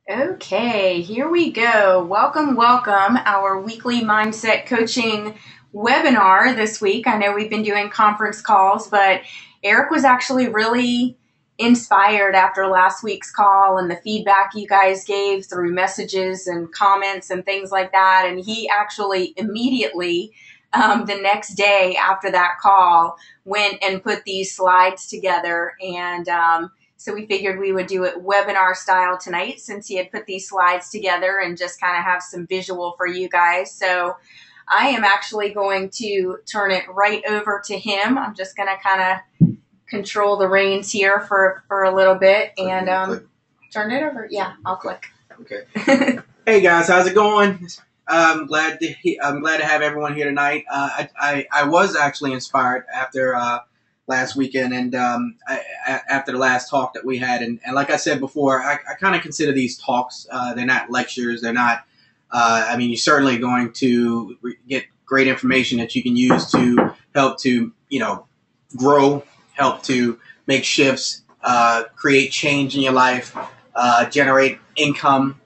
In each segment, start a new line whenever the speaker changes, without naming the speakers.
Okay, here we go. Welcome, our weekly mindset coaching webinar this week. I know we've been doing conference calls, but Eric was actually really inspired after last week's call and the feedback you guys gave through messages and comments and things like that. And he actually immediately, the next day after that call, went and put these slides together and so we figured we would do it webinar style tonight since he had put these slides together and just kind of have some visual for you guys. So I am actually going to turn it right over to him. I'm just going to kind of control the reins here for a little bit and turn it over. Yeah, I'll click.
Okay. Hey guys, how's it going? I'm glad to have everyone here tonight. I was actually inspired after last weekend and after the last talk that we had, and like I said before, I kind of consider these talks. They're not lectures. They're not. I mean, you're certainly going to get great information that you can use to help to grow, help to make shifts, create change in your life, generate income,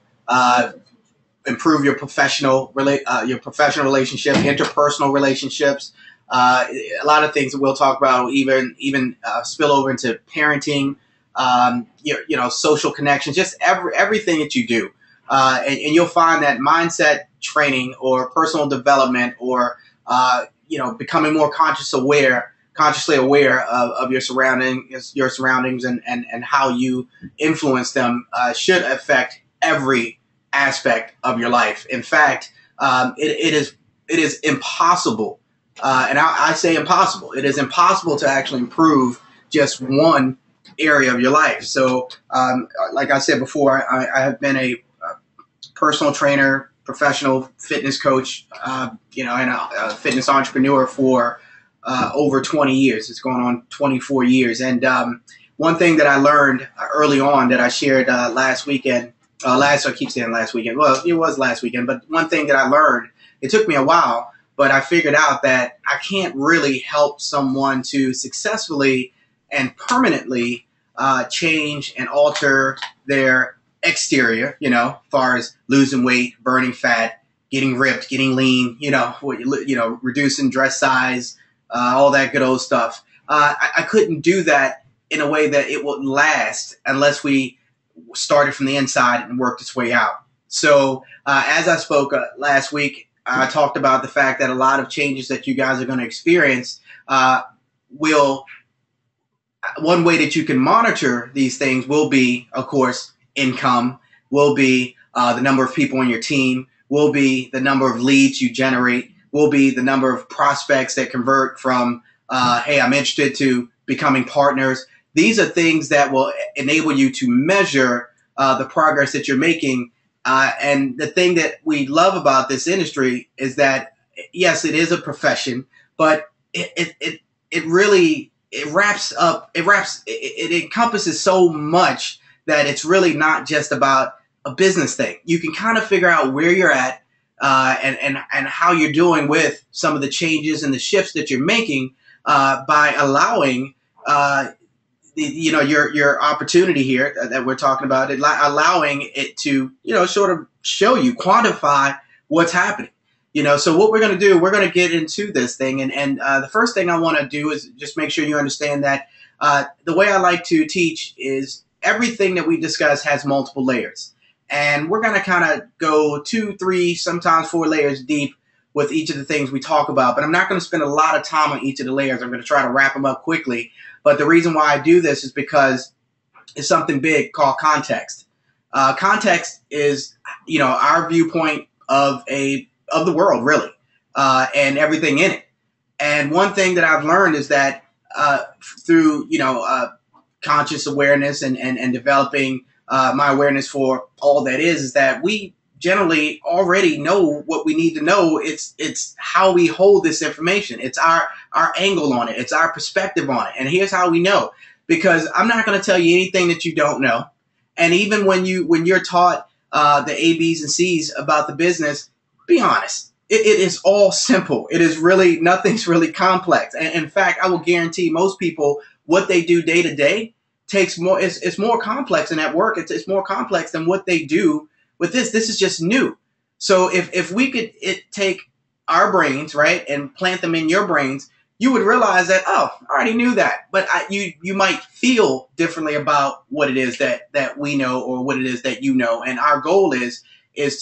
improve your professional relationship, interpersonal relationships. A lot of things that we'll talk about, even spill over into parenting, social connections, just everything that you do, and you'll find that mindset training or personal development or becoming more consciously aware of your surroundings and how you influence them should affect every aspect of your life. In fact, it is impossible. And I say impossible. It is impossible to actually improve just one area of your life. So, like I said before, I have been a personal trainer, professional fitness coach, and a fitness entrepreneur for over 20 years. It's going on 24 years. And one thing that I learned early on that I shared last weekend, I keep saying last weekend. Well, it was last weekend. But one thing that I learned, it took me a while, but I figured out that I can't really help someone to successfully and permanently change and alter their exterior, as far as losing weight, burning fat, getting ripped, getting lean, reducing dress size, all that good old stuff. I couldn't do that in a way that it would last unless we started from the inside and worked its way out. So as I spoke last week, I talked about the fact that a lot of changes that you guys are going to experience one way that you can monitor these things will be, of course, income, will be the number of people on your team, will be the number of leads you generate, will be the number of prospects that convert from, hey, I'm interested, to becoming partners. These are things that will enable you to measure the progress that you're making. And the thing that we love about this industry is that, yes, it is a profession, but it encompasses so much that it's really not just about a business thing. You can kind of figure out where you're at and how you're doing with some of the changes and the shifts that you're making by allowing your opportunity here that we're talking about, allowing it to, sort of show you, quantify what's happening. So what we're going to do, we're going to get into this thing. And the first thing I want to do is just make sure you understand that the way I like to teach is everything that we discuss has multiple layers. And we're going to kind of go 2, 3, sometimes 4 layers deep with each of the things we talk about. But I'm not going to spend a lot of time on each of the layers. I'm going to try to wrap them up quickly. But the reason why I do this is because it's something big called context. Context is, our viewpoint of the world, really, and everything in it. And one thing that I've learned is that through, conscious awareness and developing my awareness for all that is that we generally already know what we need to know. It's how we hold this information. It's our angle on it. It's our perspective on it. And here's how we know, because I'm not going to tell you anything that you don't know. And even when you're taught the A, B's, and C's about the business, be honest. It is all simple. It is really, nothing's really complex. And in fact, I will guarantee most people what they do day to day takes more. It's more complex, and at work, it's more complex than what they do with this. This is just new. So if we could take our brains, right, and plant them in your brains, you would realize that, oh, I already knew that, but you might feel differently about what it is that we know, or what it is that you know. And our goal is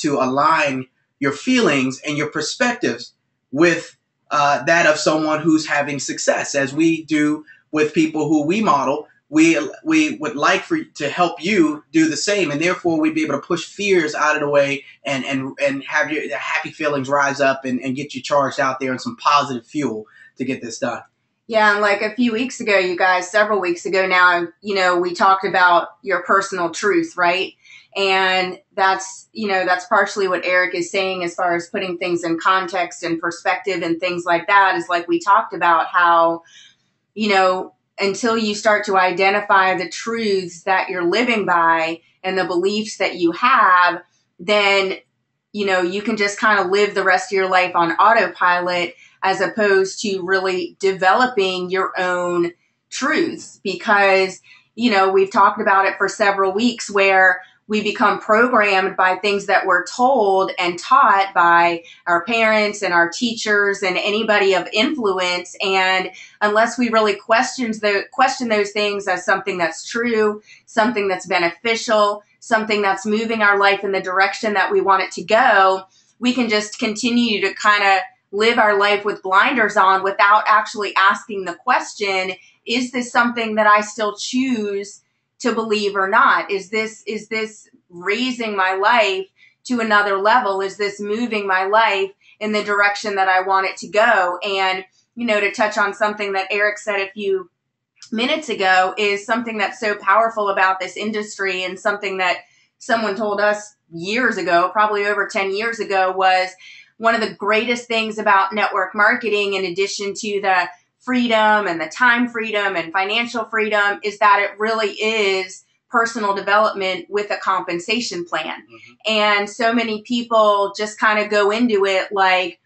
to align your feelings and your perspectives with that of someone who's having success, as we do with people who we model. We would like to help you do the same, and therefore we'd be able to push fears out of the way and have your happy feelings rise up and get you charged out there in some positive fuel to get this done.
Yeah, and like a few weeks ago, you guys, several weeks ago now, we talked about your personal truth, right? And that's partially what Eric is saying as far as putting things in context and perspective and things like that, is like we talked about how, until you start to identify the truths that you're living by and the beliefs that you have, then, you can just kind of live the rest of your life on autopilot, as opposed to really developing your own truths. Because, we've talked about it for several weeks, where we become programmed by things that we're told and taught by our parents and our teachers and anybody of influence. And unless we really question those things as something that's true, something that's beneficial, something that's moving our life in the direction that we want it to go, we can just continue to kind of live our life with blinders on without actually asking the question, is this something that I still choose to believe or not? Is this raising my life to another level? Is this moving my life in the direction that I want it to go? And, to touch on something that Eric said a few minutes ago, is something that's so powerful about this industry, and something that someone told us years ago, probably over 10 years ago, was one of the greatest things about network marketing, in addition to the freedom and the time freedom and financial freedom, is that it really is personal development with a compensation plan. Mm-hmm. And so many people just kind of go into it like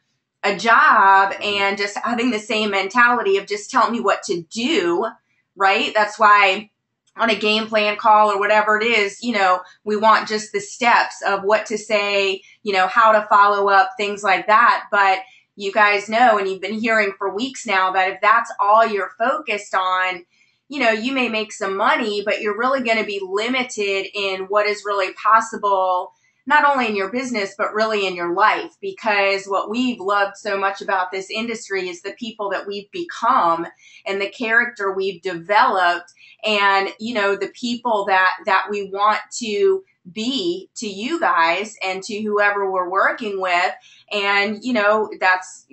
a job, and just having the same mentality of just tell me what to do, right? That's why on a game plan call or whatever it is, we want just the steps of what to say, how to follow up, things like that. But you guys know, and you've been hearing for weeks now, that if that's all you're focused on, you may make some money, but you're really going to be limited in what is really possible, not only in your business, but really in your life. Because what we've loved so much about this industry is the people that we've become and the character we've developed, and, the people that we want to be to you guys and to whoever we're working with. And, that's,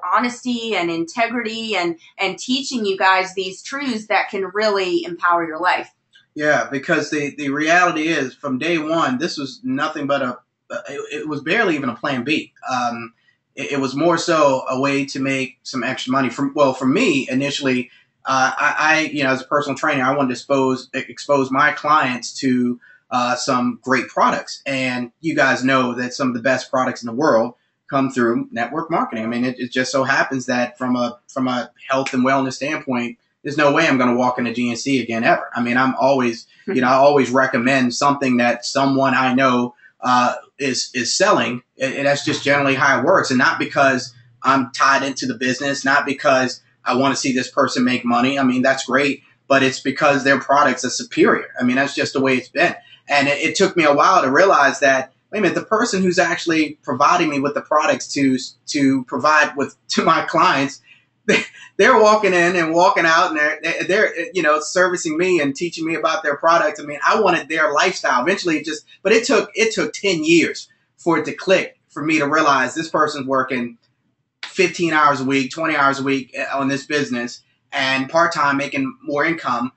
honesty and integrity and teaching you guys these truths that can really empower your life.
Yeah, because the reality is, from day one, this was nothing but it was barely even a plan B. It was more so a way to make some extra money. For me, initially, I as a personal trainer, I wanted to expose my clients to some great products. And you guys know that some of the best products in the world come through network marketing. I mean, it just so happens that from a health and wellness standpoint, there's no way I'm going to walk into GNC again ever. I mean, I'm always, I always recommend something that someone I know is selling. And that's just generally how it works. And not because I'm tied into the business, not because I want to see this person make money. I mean, that's great, but it's because their products are superior. I mean, that's just the way it's been. And it took me a while to realize that, wait a minute, the person who's actually providing me with the products to provide to my clients, they're walking in and walking out, and they're servicing me and teaching me about their products. I mean, I wanted their lifestyle. Eventually, but it took 10 years for it to click, for me to realize this person's working 15 hours a week, 20 hours a week on this business, and part-time, making more income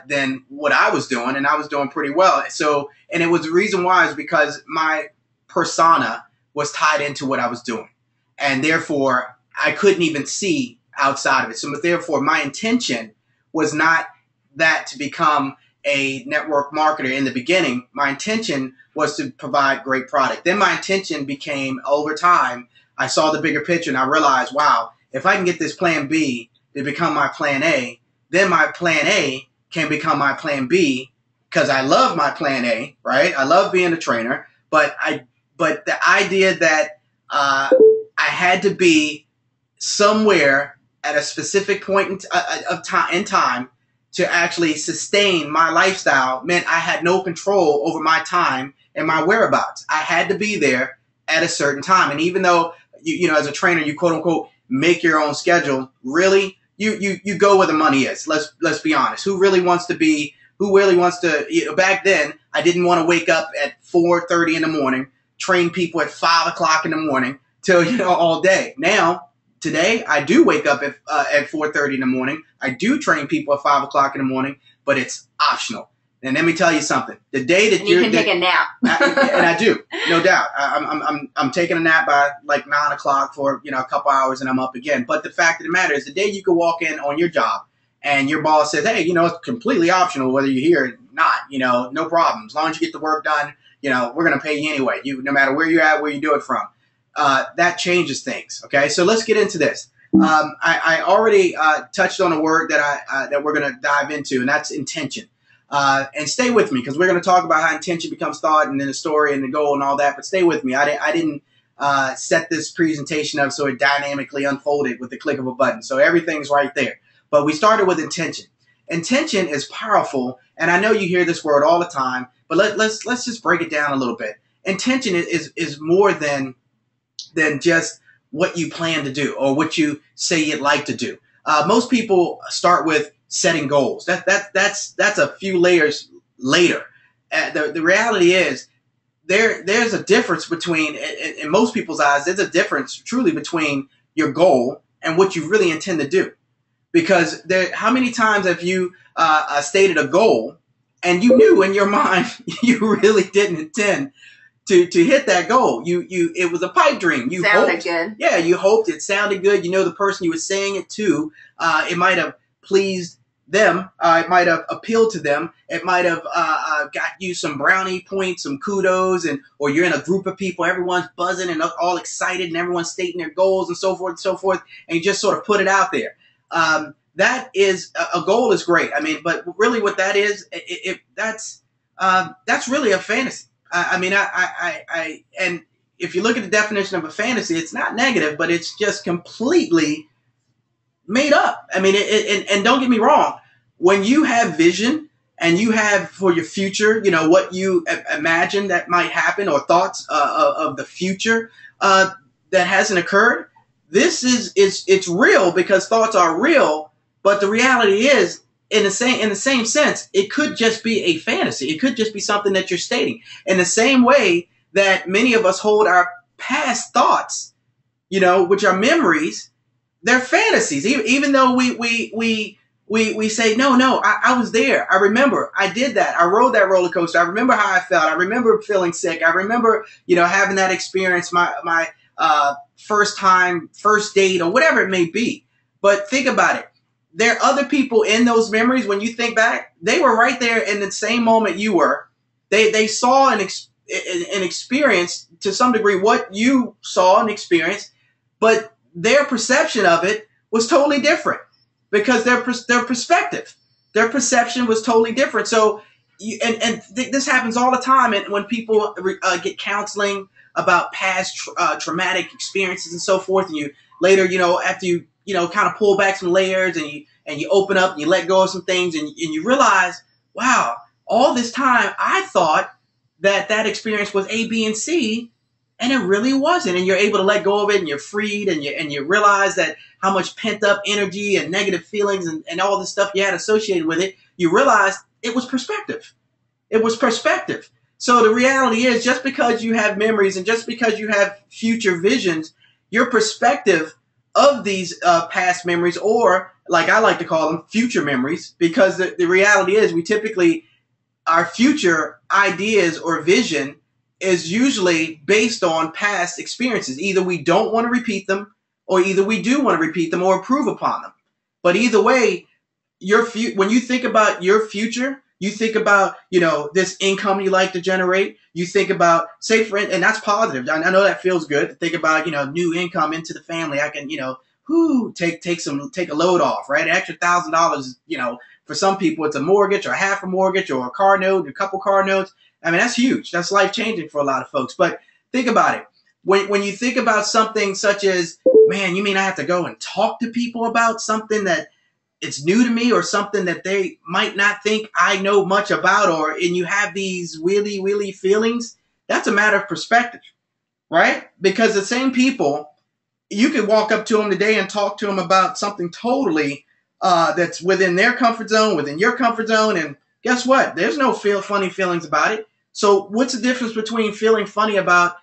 than what I was doing, and I was doing pretty well. So, and it was the reason why is because my persona was tied into what I was doing, and therefore I couldn't even see outside of it. So therefore my intention was not that to become a network marketer in the beginning. My intention was to provide great product. Then my intention became, over time, I saw the bigger picture and I realized, wow, if I can get this plan B to become my plan A, then my plan A can become my plan B because I love my plan A, right? I love being a trainer, but the idea that I had to be somewhere at a specific point in time to actually sustain my lifestyle meant I had no control over my time and my whereabouts. I had to be there at a certain time. And even though, you know, as a trainer, you quote unquote make your own schedule, really, you go where the money is. Let's be honest. Who really wants to, you know, back then, I didn't want to wake up at 4:30 in the morning, train people at 5 o'clock in the morning till, you know, all day. Now, today, I do wake up at 4:30 in the morning. I do train people at 5 o'clock in the morning, but it's optional. And let me tell you something. The day that
you can take a nap,
and I do, no doubt. I'm taking a nap by like 9 o'clock for, you know, a couple hours, and I'm up again. But the fact of the matter is, the day you can walk in on your job and your boss says, "Hey, you know, it's completely optional whether you're here or not. You know, no problem. As long as you get the work done, you know, we're gonna pay you anyway. No matter where you're at, where you do it from." That changes things. Okay, so let's get into this. I already touched on a word that we're going to dive into, and that's intention. And stay with me, because we're going to talk about how intention becomes thought, and then the story and the goal and all that. But stay with me. I didn't set this presentation up so it dynamically unfolded with the click of a button. So everything's right there. But we started with intention. Intention is powerful, and I know you hear this word all the time. But let's just break it down a little bit. Intention is more than just what you plan to do or what you say you'd like to do. Most people start with setting goals. That's a few layers later. The reality is there's a difference between, in most people's eyes, there's a difference truly between your goal and what you really intend to do. Because how many times have you stated a goal and you knew in your mind you really didn't intend to hit that goal? It was a pipe dream. You
sounded
hoped,
good.
Yeah, you hoped it sounded good. You know, the person you were saying it to, it might have pleased them. It might have appealed to them. It might have got you some brownie points, some kudos, or you're in a group of people, everyone's buzzing and all excited, and everyone's stating their goals and so forth, and you just sort of put it out there. That is a goal is great. I mean, but really, what that is, that's really a fantasy. And if you look at the definition of a fantasy, it's not negative, but it's just completely made up. I mean, and don't get me wrong, when you have vision and you have for your future, you know, what you imagine that might happen, or thoughts of the future that hasn't occurred, it's real, because thoughts are real. But the reality is, in the same sense, it could just be a fantasy. It could just be something that you're stating. In the same way that many of us hold our past thoughts, you know, which are memories, they're fantasies. Even though we say, no, I was there. I remember. I did that. I rode that roller coaster. I remember how I felt. I remember feeling sick. I remember, you know, having that experience, my first time, first date, or whatever it may be. But think about it. There are other people in those memories. When you think back, they were right there in the same moment you were. They saw and experienced to some degree what you saw and experienced, but their perception of it was totally different, because their perspective, their perception was totally different. So, this happens all the time. And when people get counseling about past traumatic experiences and so forth, and you later, you know, after you kind of pull back some layers and you open up and you let go of some things, and you realize, wow, all this time I thought that experience was A, B, and C, and it really wasn't. And you're able to let go of it, and you're freed, and you realize that how much pent up energy and negative feelings and all this stuff you had associated with it, you realize it was perspective. It was perspective. So the reality is, just because you have memories and just because you have future visions, your perspective of these past memories, or like I like to call them, future memories, because the reality is, we typically, our future ideas or vision is usually based on past experiences. Either we don't want to repeat them, or either we do want to repeat them or improve upon them. But either way, when you think about your future, you think about, you know, this income you like to generate. You think about, say, and that's positive. I know that feels good to think about, you know, new income into the family. I can, you know, take a load off, right? An extra $1,000, you know, For some people, it's a mortgage or half a mortgage or a car note, a couple car notes. I mean, that's huge. That's life-changing for a lot of folks. But think about it. When you think about something such as, man, you mean I have to go and talk to people about something that it's new to me or something that they might not think I know much about, and you have these willy feelings, that's a matter of perspective, right? Because the same people, you could walk up to them today and talk to them about something totally that's within their comfort zone, within your comfort zone, and guess what? There's no funny feelings about it. So what's the difference between feeling funny about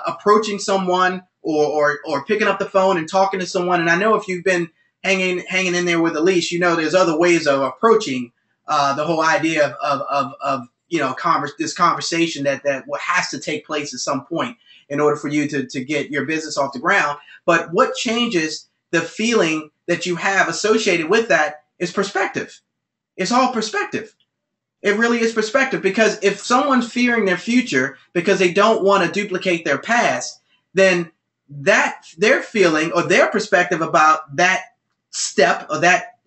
approaching someone or picking up the phone and talking to someone? And I know if you've been hanging in there with Alyse, you know there's other ways of approaching the whole idea of this conversation that has to take place at some point in order for you to get your business off the ground. But what changes the feeling that you have associated with that is perspective. It's all perspective. It really is perspective, because if someone's fearing their future because they don't want to duplicate their past, then that their feeling or their perspective about that step or that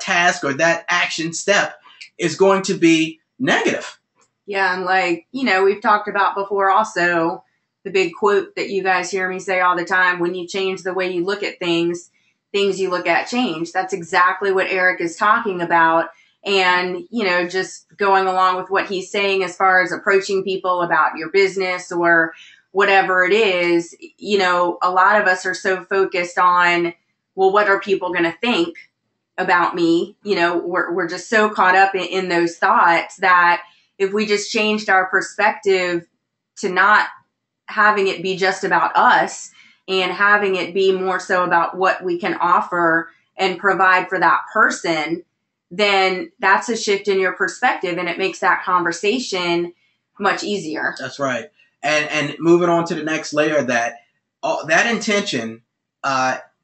task or that action step is going to be negative.
Yeah, and we've talked about before also, the big quote that you guys hear me say all the time: when you change the way you look at things, things you look at change. That's exactly what Eric is talking about. And, just going along with what he's saying as far as approaching people about your business or whatever it is, a lot of us are so focused on, well, what are people going to think about me? We're just so caught up in those thoughts that if we just changed our perspective to not having it be just about us and having it be more so about what we can offer and provide for that person, then that's a shift in your perspective, and it makes that conversation much easier.
That's right. And moving on to the next layer, that intention,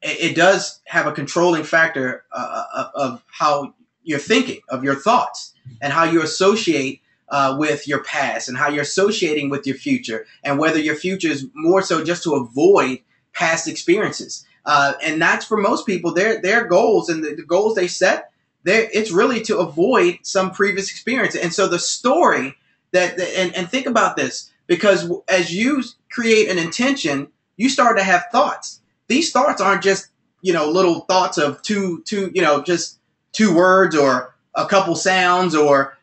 it does have a controlling factor of how you're thinking, of your thoughts, and how you associate with your past, and how you're associating with your future, and whether your future is more so just to avoid past experiences. And that's for most people, their goals and the goals they set, it's really to avoid some previous experience. And so the story and think about this, because as you create an intention, you start to have thoughts. These thoughts aren't just, little thoughts of just two words or a couple sounds or,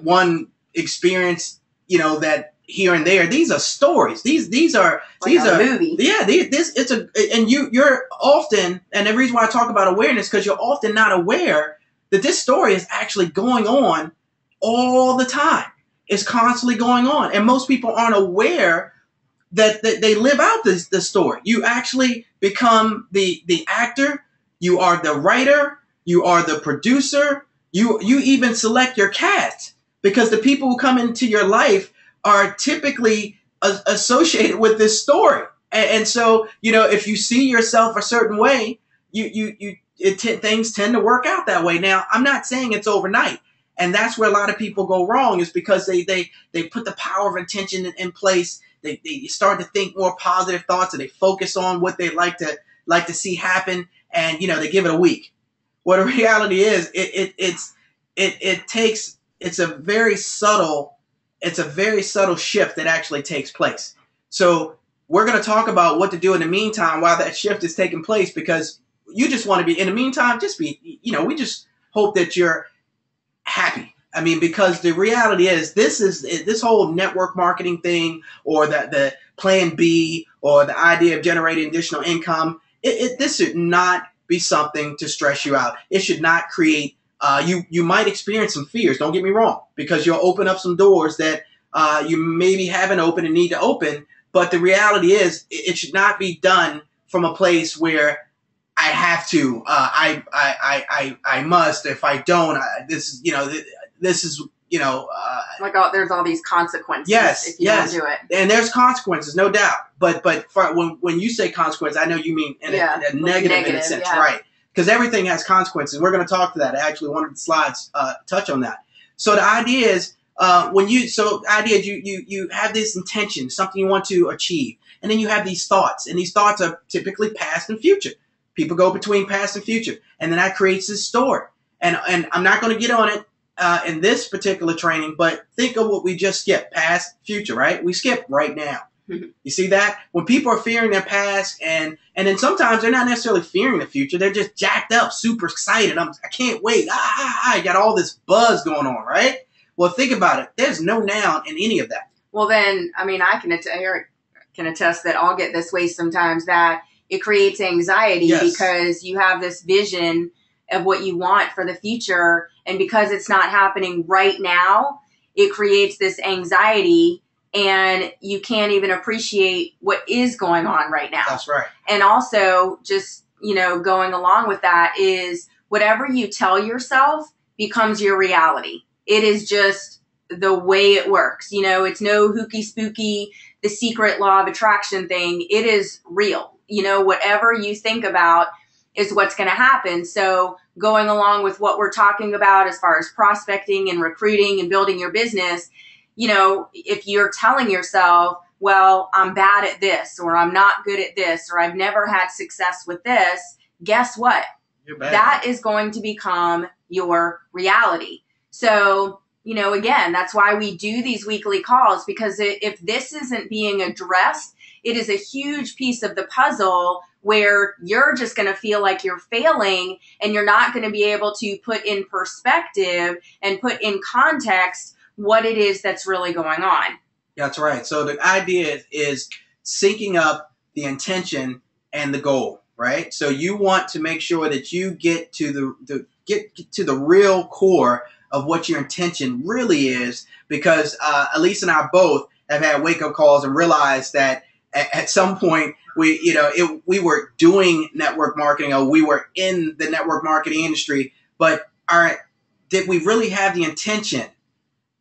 one experience, that here and there. These are stories. These are
movie.
Yeah, you're often, and the reason why I talk about awareness, because you're often not aware that this story is actually going on all the time. It's constantly going on, and most people aren't aware that they live out this story. You actually become the actor. You are the writer. You are the producer. You even select your cast, because the people who come into your life are typically associated with this story. And so, if you see yourself a certain way, things tend to work out that way. Now, I'm not saying it's overnight. And that's where a lot of people go wrong, is because they put the power of intention in place. They start to think more positive thoughts, and they focus on what they like to see happen. And, they give it a week. What the reality is, it's a very subtle shift that actually takes place. So we're going to talk about what to do in the meantime while that shift is taking place, because you just want to be, in the meantime, we just hope that you're happy. I mean, because the reality is, this whole network marketing thing, or the plan B, or the idea of generating additional income, this should not be something to stress you out. It should not create, you might experience some fears, don't get me wrong, because you'll open up some doors that you maybe haven't opened and need to open. But the reality is, it should not be done from a place where I have to, I must. If I don't, there's
all these consequences.
Yes,
if you don't do it,
and there's consequences, no doubt. But when you say consequence, I know you mean in a negative in a sense,
yeah.
Right? Because everything has consequences. We're going to talk to that. Actually, one of the slides touch on that. So the idea is, you have this intention, something you want to achieve, and then you have these thoughts, and these thoughts are typically past and future. People go between past and future, and then that creates this story. And I'm not going to get on it in this particular training, but think of what we just skipped: past, future, right? We skip right now. You see that? When people are fearing their past, and then sometimes they're not necessarily fearing the future, they're just jacked up, super excited. I can't wait. I got all this buzz going on, right? Well, think about it. There's no now in any of that.
Well, then, I mean, Eric can attest that I'll get this way sometimes, that it creates anxiety because you have this vision of what you want for the future. And because it's not happening right now, it creates this anxiety, and you can't even appreciate what is going on right now.
That's right.
And also, just, going along with that is whatever you tell yourself becomes your reality. It is just the way it works. It's no hooky spooky, the secret law of attraction thing. It is real. Whatever you think about is what's going to happen. So going along with what we're talking about as far as prospecting and recruiting and building your business, if you're telling yourself, well, I'm bad at this, or I'm not good at this, or I've never had success with this, guess what?
You're bad.
That is going to become your reality. So, again, that's why we do these weekly calls, because if this isn't being addressed, it is a huge piece of the puzzle where you're just going to feel like you're failing, and you're not going to be able to put in perspective and put in context what it is that's really going on.
That's right. So the idea is syncing up the intention and the goal, right? So you want to make sure that you get to the real core of what your intention really is, because Alyse and I both have had wake-up calls and realized that at some point we were doing network marketing, or we were in the network marketing industry, but did we really have the intention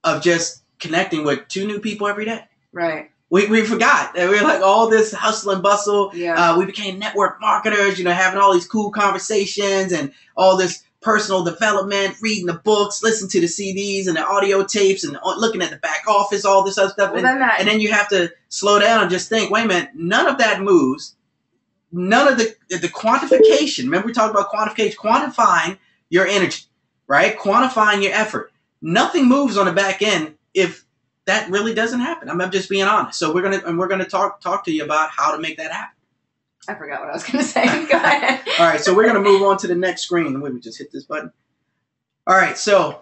of just connecting with 2 new people every day?
Right.
We forgot that we were like all this hustle and bustle.
Yeah.
We became network marketers, having all these cool conversations and all this personal development, reading the books, listening to the CDs and the audio tapes, and looking at the back office, all this other stuff.
Well,
and then you have to slow down and just think, wait a minute, none of that moves. None of the quantification. Remember, we talked about quantification, quantifying your energy, right? Quantifying your effort. Nothing moves on the back end if that really doesn't happen. I'm just being honest. So we're gonna talk to you about how to make that happen.
I forgot what I was gonna say. Go ahead.
All right, so we're gonna move on to the next screen. Wait, we just hit this button. All right, so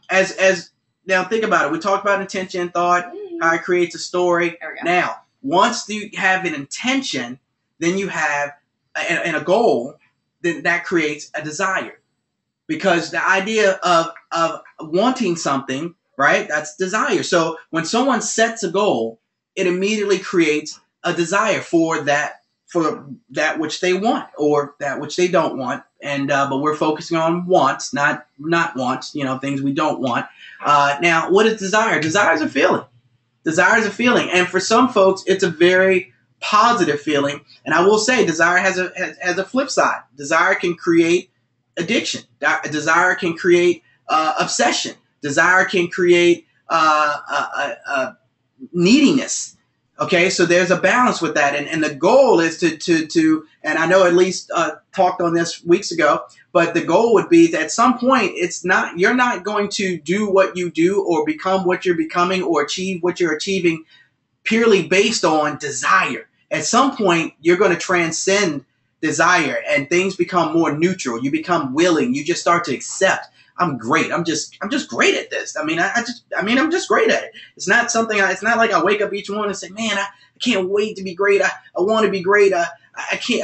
as now think about it. We talked about intention, thought, how it creates a story.
There we go.
Now, once you have an intention, then you have and a goal, then that creates a desire. Because the idea of wanting something, right, that's desire. So when someone sets a goal, it immediately creates a desire for that which they want or that which they don't want. And but we're focusing on wants, not wants, things we don't want. Now, what is desire? Desire is a feeling. Desire is a feeling. And for some folks, it's a very positive feeling. And I will say desire has a flip side. Desire can create addiction. Desire can create obsession. Desire can create neediness. Okay, so there's a balance with that, and the goal is to and I know Alyse talked on this weeks ago, but the goal would be that at some point you're not going to do what you do or become what you're becoming or achieve what you're achieving purely based on desire. At some point, you're going to transcend desire, and things become more neutral. You become willing. You just start to accept. I'm great. I'm just great at this. I'm just great at it. It's not something. It's not like I wake up each morning and say, man, I can't wait to be great. I want to be great. I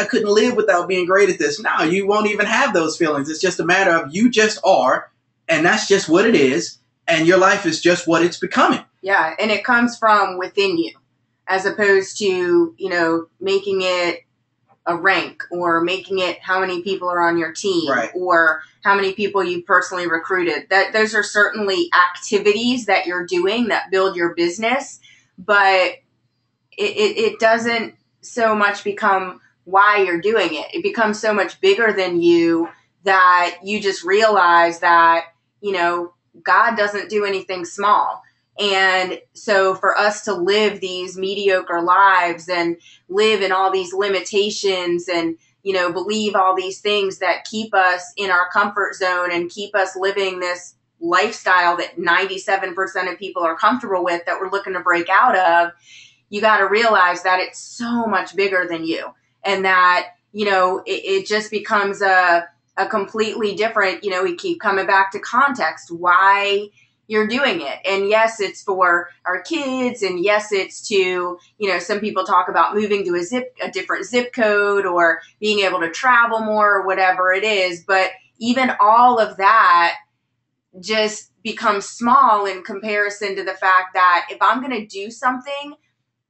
couldn't live without being great at this. No, you won't even have those feelings. It's just a matter of you just are, and that's just what it is. And your life is just what it's becoming.
Yeah. And it comes from within you, as opposed to, making it a rank or making it how many people are on your team,
right,
or how many people you personally recruited. That those are certainly activities that you're doing that build your business, but it doesn't so much become why you're doing it. It becomes so much bigger than you that you just realize that, God doesn't do anything small. And so for us to live these mediocre lives and live in all these limitations and, believe all these things that keep us in our comfort zone and keep us living this lifestyle that 97% of people are comfortable with, that we're looking to break out of, you got to realize that it's so much bigger than you, and that, it just becomes a completely different, we keep coming back to context, why you're doing it. And yes, it's for our kids. And yes, it's to, some people talk about moving to a different zip code, or being able to travel more, or whatever it is. But even all of that just becomes small in comparison to the fact that if I'm going to do something,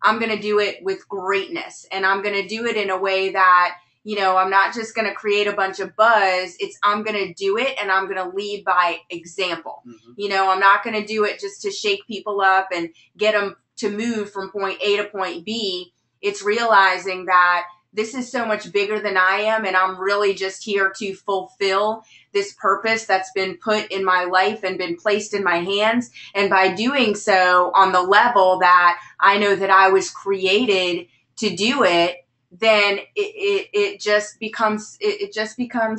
I'm going to do it with greatness, and I'm going to do it in a way that, I'm not just going to create a bunch of buzz. I'm going to do it, and I'm going to lead by example. Mm-hmm. I'm not going to do it just to shake people up and get them to move from point A to point B. It's realizing that this is so much bigger than I am, and I'm really just here to fulfill this purpose that's been put in my life and been placed in my hands. And by doing so on the level that I know that I was created to do it, then it just becomes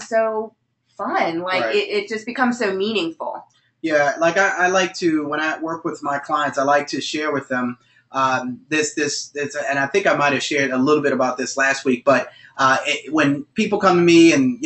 so fun. Like, right. It just becomes so meaningful.
Yeah, like I like to, when I work with my clients, I like to share with them this, and I think I might have shared a little bit about this last week, but when people come to me and,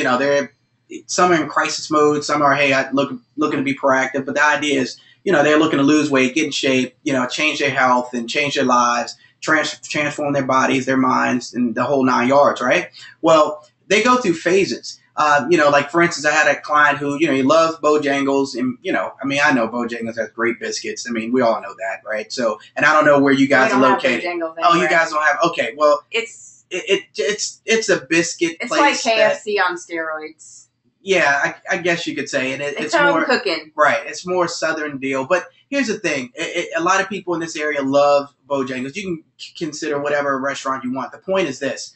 some are in crisis mode, some are, hey, I'm looking to be proactive, but the idea is, they're looking to lose weight, get in shape, change their health and change their lives, transform their bodies, their minds, and the whole 9 yards, right? Well, they go through phases. Like, for instance, I had a client who, he loves Bojangles, and, I know Bojangles has great biscuits. We all know that, right? So, and I don't know where you guys are located. Oh, you guys don't have, okay, well, it's a biscuit
it's
place.
It's like KFC on steroids.
Yeah, I guess you could say it.
It's home more cooking.
Right. It's more Southern deal. But here's the thing. A lot of people in this area love Bojangles. You can consider whatever restaurant you want. The point is this.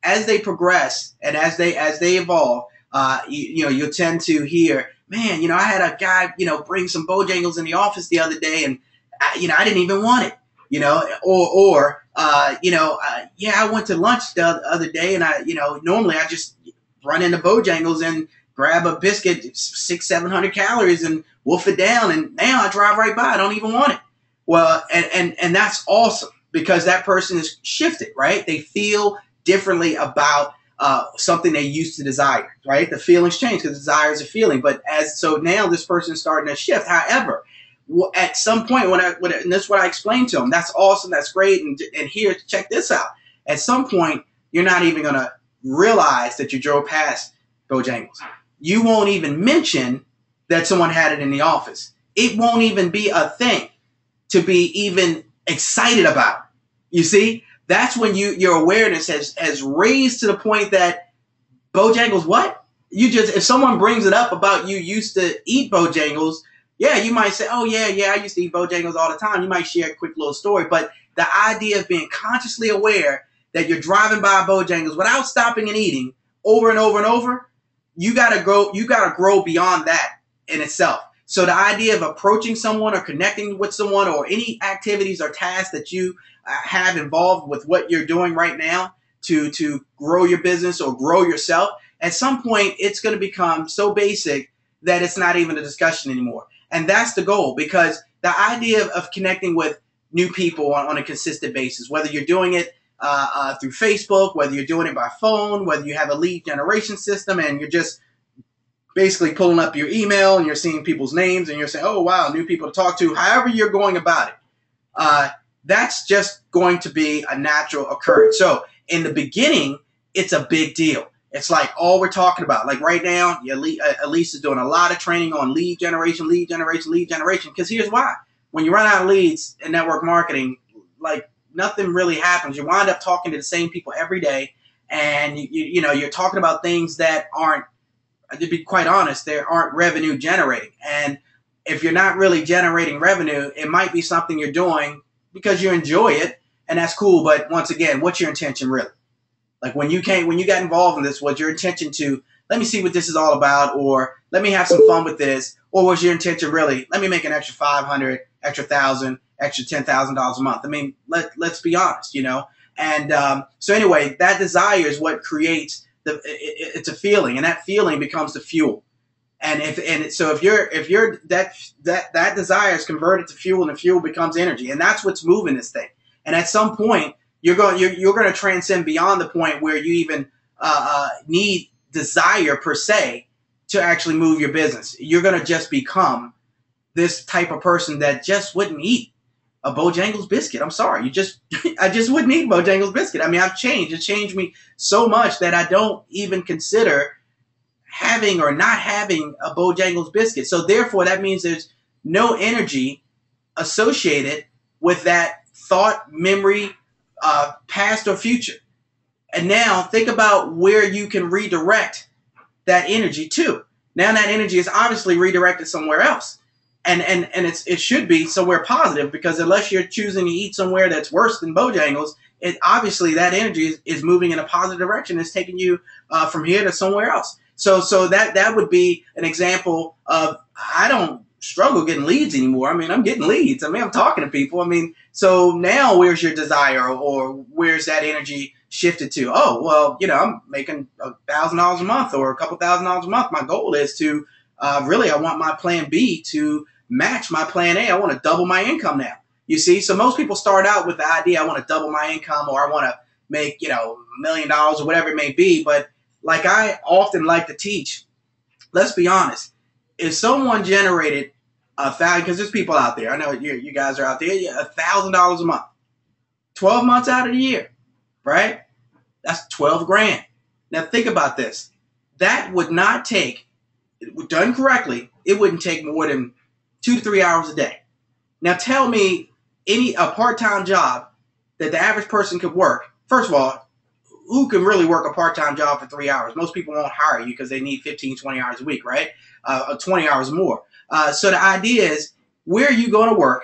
As they progress and as they evolve, you'll tend to hear, man, I had a guy, bring some Bojangles in the office the other day, and, I didn't even want it, I went to lunch the other day, and normally I just run into Bojangles and grab a biscuit, 600-700 calories, and wolf it down. And now I drive right by. I don't even want it. Well, and that's awesome, because that person is shifted, right? They feel differently about something they used to desire, right? The feelings change because desire is a feeling. But so now this person is starting to shift. However, at some point, and that's what I explained to them, that's awesome, that's great, and here, check this out. At some point, you're not even going to realize that you drove past Bojangles. You won't even mention that someone had it in the office. It won't even be a thing to be even excited about. You see, that's when your awareness has raised to the point that Bojangles, what? If someone brings it up about you used to eat Bojangles, yeah, you might say, oh yeah, I used to eat Bojangles all the time. You might share a quick little story, but the idea of being consciously aware that you're driving by Bojangles without stopping and eating over and over and over, you gotta grow beyond that in itself. So the idea of approaching someone or connecting with someone, or any activities or tasks that you have involved with what you're doing right now to grow your business or grow yourself, at some point it's going to become so basic that it's not even a discussion anymore. And that's the goal, because the idea of connecting with new people on a consistent basis, whether you're doing it through Facebook, whether you're doing it by phone, whether you have a lead generation system and you're just basically pulling up your email and you're seeing people's names and you're saying, oh, wow, new people to talk to, however you're going about it, that's just going to be a natural occurrence. So in the beginning, it's a big deal. It's like all we're talking about. Like right now, Alyse is doing a lot of training on lead generation, because here's why. When you run out of leads in network marketing, like nothing really happens. You wind up talking to the same people every day, and you're talking about things that aren't, to be quite honest, they aren't revenue generating. And if you're not really generating revenue, it might be something you're doing because you enjoy it, and that's cool. But once again, what's your intention really? Like when you got involved in this, was your intention to, let me see what this is all about, or let me have some fun with this, or was your intention really, let me make an extra $500, extra $1,000, extra $10,000 a month? I mean, let's be honest, And so anyway, that desire is what creates it's a feeling, and that feeling becomes the fuel. And if you're that desire is converted to fuel, and the fuel becomes energy, and that's what's moving this thing. And at some point, you're going to transcend beyond the point where you even need desire per se to actually move your business. You're going to just become this type of person that just wouldn't eat a Bojangles biscuit. I'm sorry. I just wouldn't eat Bojangles biscuit. I mean, I've changed. It changed me so much that I don't even consider having or not having a Bojangles biscuit. So therefore, that means there's no energy associated with that thought, memory, past or future. And now think about where you can redirect that energy to. Now that energy is obviously redirected somewhere else. And it should be somewhere positive, because unless you're choosing to eat somewhere that's worse than Bojangles, it obviously that energy is moving in a positive direction. It's taking you from here to somewhere else. So that would be an example of, I don't struggle getting leads anymore. I mean, I'm getting leads. I mean, I'm talking to people. I mean, so now where's your desire, or where's that energy shifted to? Oh, well, I'm making $1,000 a month or a couple $1,000s a month. My goal is to really, I want my plan B to match my plan A. I want to double my income now. You see, so most people start out with the idea, I want to double my income, or I want to make, $1 million or whatever it may be. But like I often like to teach, let's be honest. If someone generated because there's people out there, I know you guys are out there, $1,000 a month, 12 months out of the year, right? That's 12 grand. Now think about this. That would not take, done correctly, it wouldn't take more than 2 to 3 hours a day. Now tell me a part-time job that the average person could work. First of all, who can really work a part-time job for 3 hours? Most people won't hire you because they need 15, 20 hours a week, right? 20 hours more. So the idea is, where are you going to work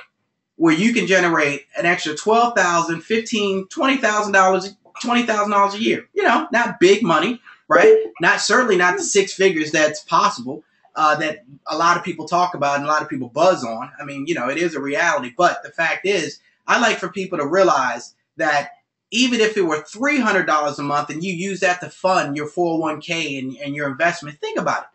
where you can generate an extra $12,000, $15,000, $20,000 a year? Not big money, right? Certainly not the six figures that's possible, that a lot of people talk about and a lot of people buzz on. I mean, it is a reality. But the fact is, I like for people to realize that even if it were $300 a month and you use that to fund your 401k and your investment, think about it.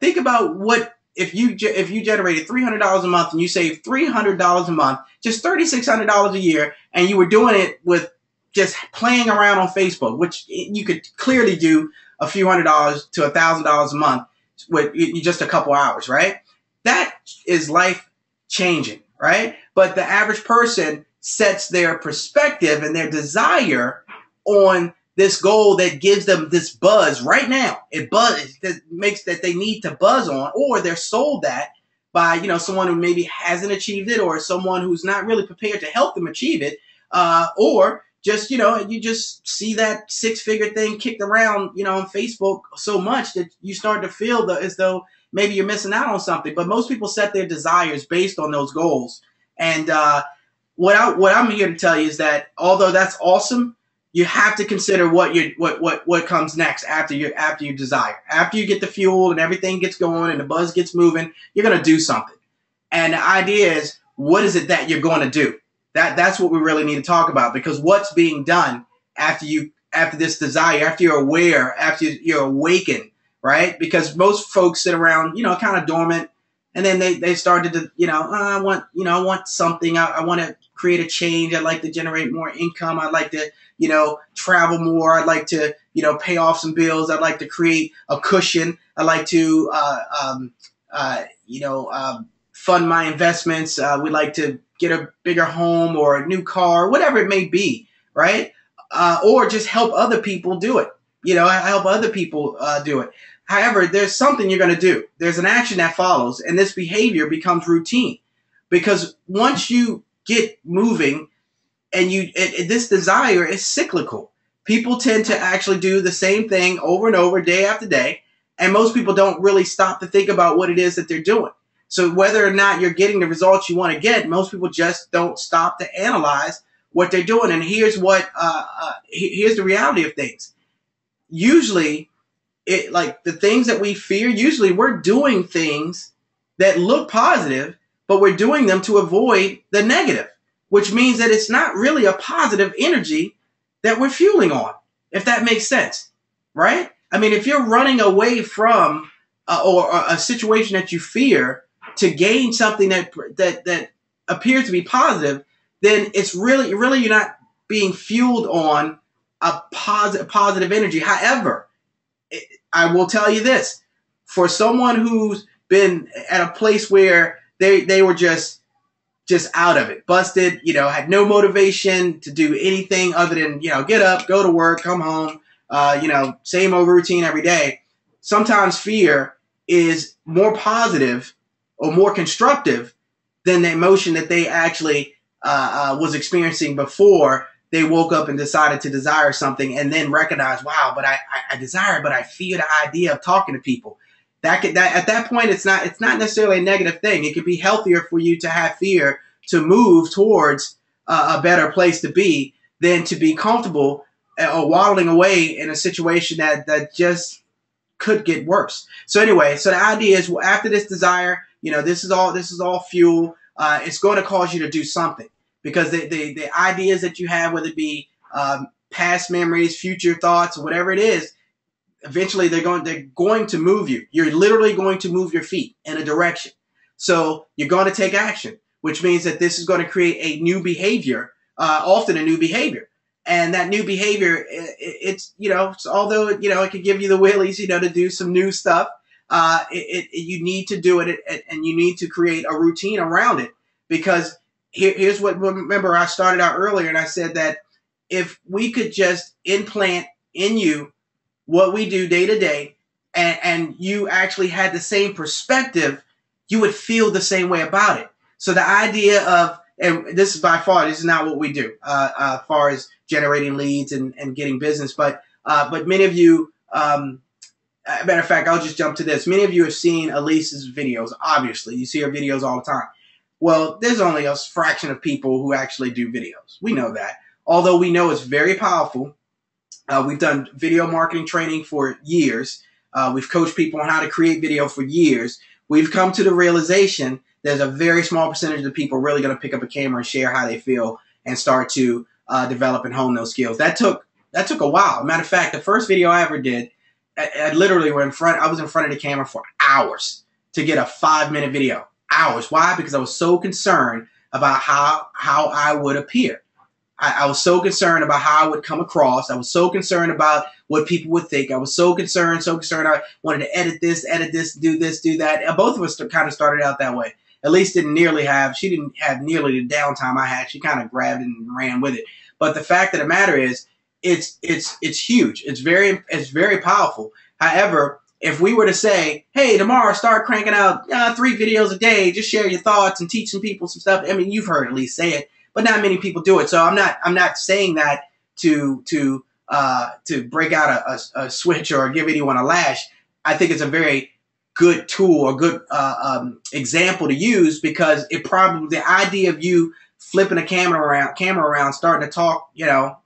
Think about what if you generated $300 a month and you saved $300 a month, just $3,600 a year, and you were doing it with just playing around on Facebook, which you could clearly do a few $100s to $1,000 a month with just a couple hours, right? That is life changing, right? But the average person sets their perspective and their desire on this goal that gives them this buzz right now. It that makes that they need to buzz on, or they're sold that by someone who maybe hasn't achieved it, or someone who's not really prepared to help them achieve it, or just you just see that six-figure thing kicked around on Facebook so much that you start to feel as though maybe you're missing out on something. But most people set their desires based on those goals. And what I'm here to tell you is that although that's awesome, you have to consider what comes next after your desire. After you get the fuel and everything gets going and the buzz gets moving, you're going to do something. And the idea is, what is it that you're going to do? That's what we really need to talk about, because what's being done after this desire, after you're aware, after you're awakened, right? Because most folks sit around, kind of dormant, and then they started to, I want something. I want to create a change. I'd like to generate more income. I'd like to, travel more. I'd like to, pay off some bills. I'd like to create a cushion. I'd like to, fund my investments. We'd like to get a bigger home or a new car, whatever it may be, right? Or just help other people do it. Help other people do it. However, there's something you're going to do. There's an action that follows, and this behavior becomes routine. Because once you get moving, and this desire is cyclical. People tend to actually do the same thing over and over, day after day, and most people don't really stop to think about what it is that they're doing. So whether or not you're getting the results you want to get, most people just don't stop to analyze what they're doing. And here's here's the reality of things. Usually, like the things that we fear, usually we're doing things that look positive, but we're doing them to avoid the negative, which means that it's not really a positive energy that we're fueling on, if that makes sense, right? I mean, if you're running away from or a situation that you fear to gain something that appears to be positive, then it's really you're not being fueled on a positive energy. However, I will tell you this: for someone who's been at a place where they were just out of it, busted, had no motivation to do anything other than, get up, go to work, come home, same old routine every day. Sometimes fear is more positive or more constructive than the emotion that they actually was experiencing before they woke up and decided to desire something and then recognize, wow, but I desire it, but I fear the idea of talking to people. That at that point, it's not necessarily a negative thing. It could be healthier for you to have fear to move towards a better place to be than to be comfortable or waddling away in a situation that just could get worse. So anyway, so the idea is, after this desire, this is all fuel. It's going to cause you to do something, because the ideas that you have, whether it be past memories, future thoughts, whatever it is, eventually they're going to move you. You're literally going to move your feet in a direction. So you're going to take action, which means that this is going to create a new behavior, often a new behavior. And that new behavior, it's although it could give you the willies, to do some new stuff. You need to do it, and you need to create a routine around it, because here's what. Remember, I started out earlier and I said that if we could just implant in you what we do day to day, and you actually had the same perspective, you would feel the same way about it. So the idea of, and this is this is not what we do as far as generating leads and getting business, but many of you, matter of fact, I'll just jump to this. Many of you have seen Alyse's videos. Obviously, you see her videos all the time. Well, there's only a fraction of people who actually do videos. We know that. Although we know it's very powerful. We've done video marketing training for years. We've coached people on how to create video for years. We've come to the realization there's a very small percentage of the people really going to pick up a camera and share how they feel and start to develop and hone those skills. That took a while. Matter of fact, the first video I ever did, I literally I was in front of the camera for hours to get a 5-minute video. Hours. Why? Because I was so concerned about how I would appear. I was so concerned about how I would come across. I was so concerned about what people would think. I was so concerned. I wanted to edit this, do this, do that. And both of us kind of started out that way. Alyse didn't have nearly the downtime I had. She kind of grabbed it and ran with it. But the fact of the matter is, it's huge. It's very powerful. However, if we were to say, hey, tomorrow start cranking out 3 videos a day, just share your thoughts and teach some people some stuff. I mean, you've heard Alyse say it, but not many people do it. So I'm not saying that to break out a switch or give anyone a lash. I think it's a very good tool or good example to use, because the idea of you flipping a camera around, starting to talk,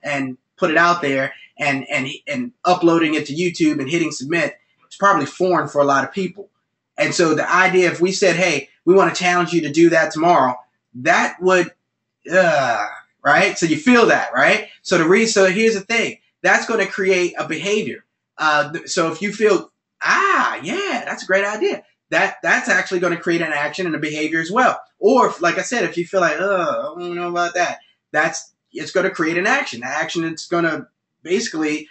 and put it out there and uploading it to YouTube and hitting submit, it's probably foreign for a lot of people. And so the idea, if we said, hey, we want to challenge you to do that tomorrow, that would, right? So you feel that, right? So here's the thing. That's going to create a behavior. So if you feel, yeah, that's a great idea, that's actually going to create an action and a behavior as well. Or if, like I said, if you feel like, I don't know about that, it's going to create an action. The action that's going to basically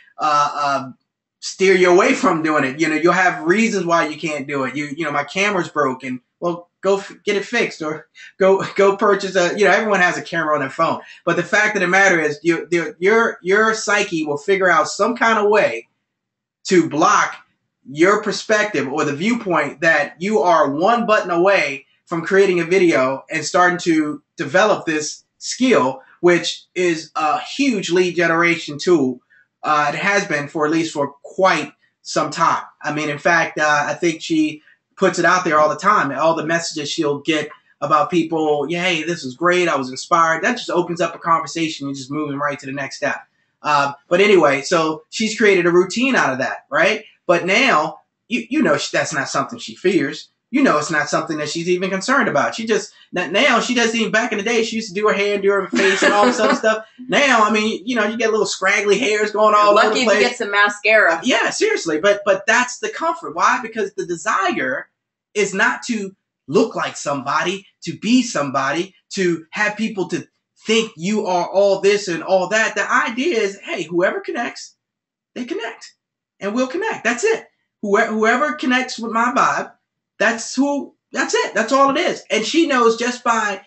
steer you away from doing it. You'll have reasons why you can't do it. My camera's broken. Well, go get it fixed, or go purchase everyone has a camera on their phone. But the fact of the matter is, your psyche will figure out some kind of way to block your perspective or the viewpoint that you are one button away from creating a video and starting to develop this skill, which is a huge lead generation tool. It has been for at least for quite some time. I mean, in fact, I think she puts it out there all the time. All the messages she'll get about people, hey, this was great, I was inspired. That just opens up a conversation and just moving right to the next step. But anyway, so she's created a routine out of that, right? But now, that's not something she fears. you know, it's not something that she's even concerned about. She just, now she doesn't even, back in the day, she used to do her hair, do her face and all this other stuff. Now, I mean, you know, you get little scraggly hairs going all over the place.
Lucky if you get some mascara.
Yeah, seriously. But that's the comfort. Why? Because the desire is not to look like somebody, to be somebody, to have people to think you are all this and all that. The idea is, hey, whoever connects, they connect. And we'll connect. That's it. Whoever connects with my vibe, that's it. That's all it is. And she knows just by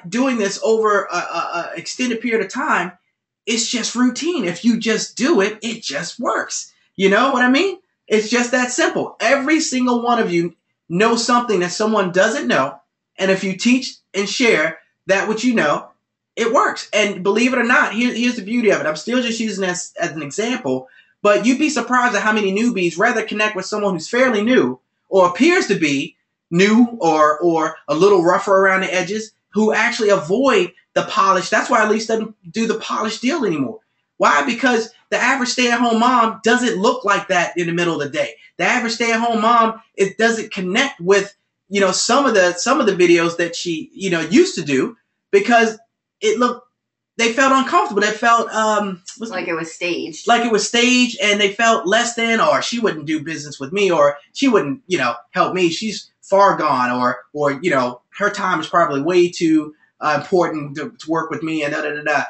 doing this over a extended period of time, it's just routine. If you just do it, it just works. You know what I mean? It's just that simple. Every single one of you knows something that someone doesn't know. And if you teach and share that what you know, it works. And believe it or not, here's the beauty of it. I'm still just using this as an example, but you'd be surprised at how many newbies rather connect with someone who's fairly new or appears to be new or a little rougher around the edges, who actually avoid the polish. That's why Alyse doesn't do the polished deal anymore. Why? Because the average stay-at-home mom doesn't look like that in the middle of the day. The average stay-at-home mom, it doesn't connect with, you know, some of the videos that she, you know, used to do, because they felt uncomfortable. They felt
like it was staged.
Like it was staged, and they felt less than, or she wouldn't do business with me, or she wouldn't, you know, help me. She's far gone, or you know, her time is probably way too important to work with me, and da da da da.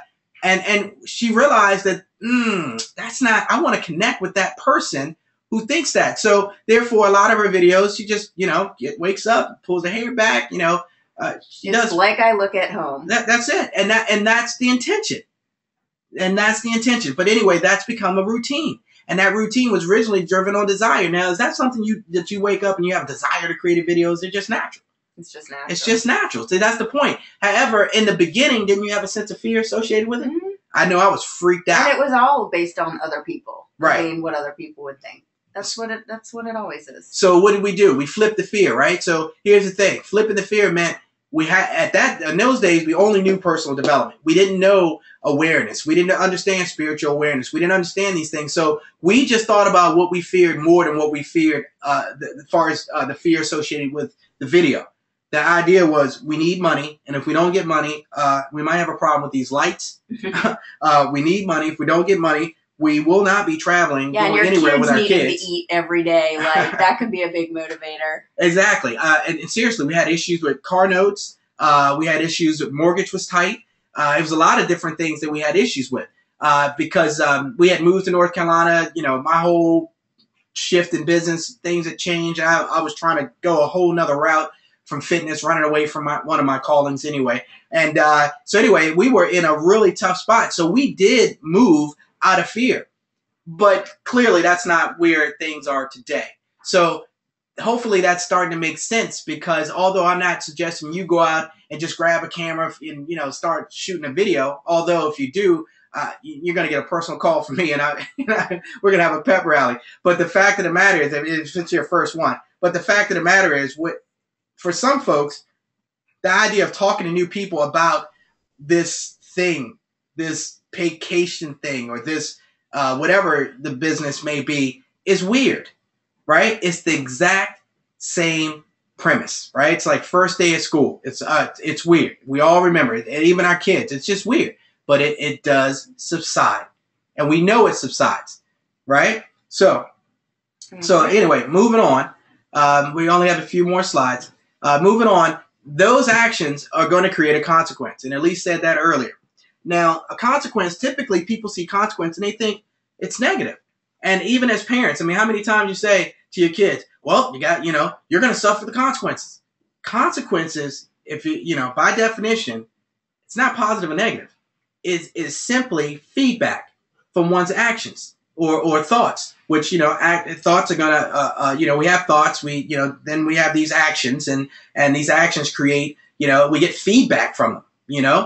And she realized that that's not. I want to connect with that person who thinks that. So therefore, a lot of her videos, she just, you know, wakes up, pulls her hair back, you know. She
it's
does
like I look at home.
That's it, and that's the intention, But anyway, that's become a routine, and that routine was originally driven on desire. Now, is that something that you wake up and you have a desire to create videos? They're just natural.
It's just natural.
It's just natural. So that's the point. However, in the beginning, didn't you have a sense of fear associated with it?
Mm-hmm.
I know I was freaked out.
And it was all based on other people.
Right.
I mean, what other people would think. That's what it always is.
So what did we do? We flipped the fear, right? So here's the thing. Flipping the fear meant in those days, we only knew personal development. We didn't know awareness. We didn't understand spiritual awareness. We didn't understand these things. So we just thought about what we feared more than what we feared as far as the fear associated with the video. The idea was we need money, and if we don't get money, we might have a problem with these lights. We need money. If we don't get money, we will not be traveling going anywhere with our kids.
Needing to eat every day, like that could be a big motivator.
Exactly. And seriously, we had issues with car notes. We had issues with mortgage was tight. It was a lot of different things that we had issues with because we had moved to North Carolina. You know, my whole shift in business, things had changed. I was trying to go a whole nother route from fitness, running away from one of my callings anyway. And so anyway, we were in a really tough spot. So we did move out of fear. But clearly that's not where things are today. So hopefully that's starting to make sense, because although I'm not suggesting you go out and just grab a camera and, you know, start shooting a video, although if you do, you're going to get a personal call from me and we're going to have a pep rally. But the fact of the matter is, if it's your first one, but the fact of the matter is, for some folks, the idea of talking to new people about this thing, this Paycation thing, or this whatever the business may be, is weird, right? It's the exact same premise, right? It's like first day of school. It's weird. We all remember it, and even our kids. It's just weird, but it does subside, and we know it subsides, right? So anyway, moving on. We only have a few more slides. Moving on, those actions are going to create a consequence, and Alyse said that earlier. Now, a consequence, typically people see consequence and they think it's negative. And even as parents, I mean, how many times you say to your kids, well, you're going to suffer the consequences. Consequences, if by definition, it's not positive or negative. It is simply feedback from one's actions or thoughts, which, thoughts are going to, we have thoughts, then we have these actions, and these actions create, we get feedback from them.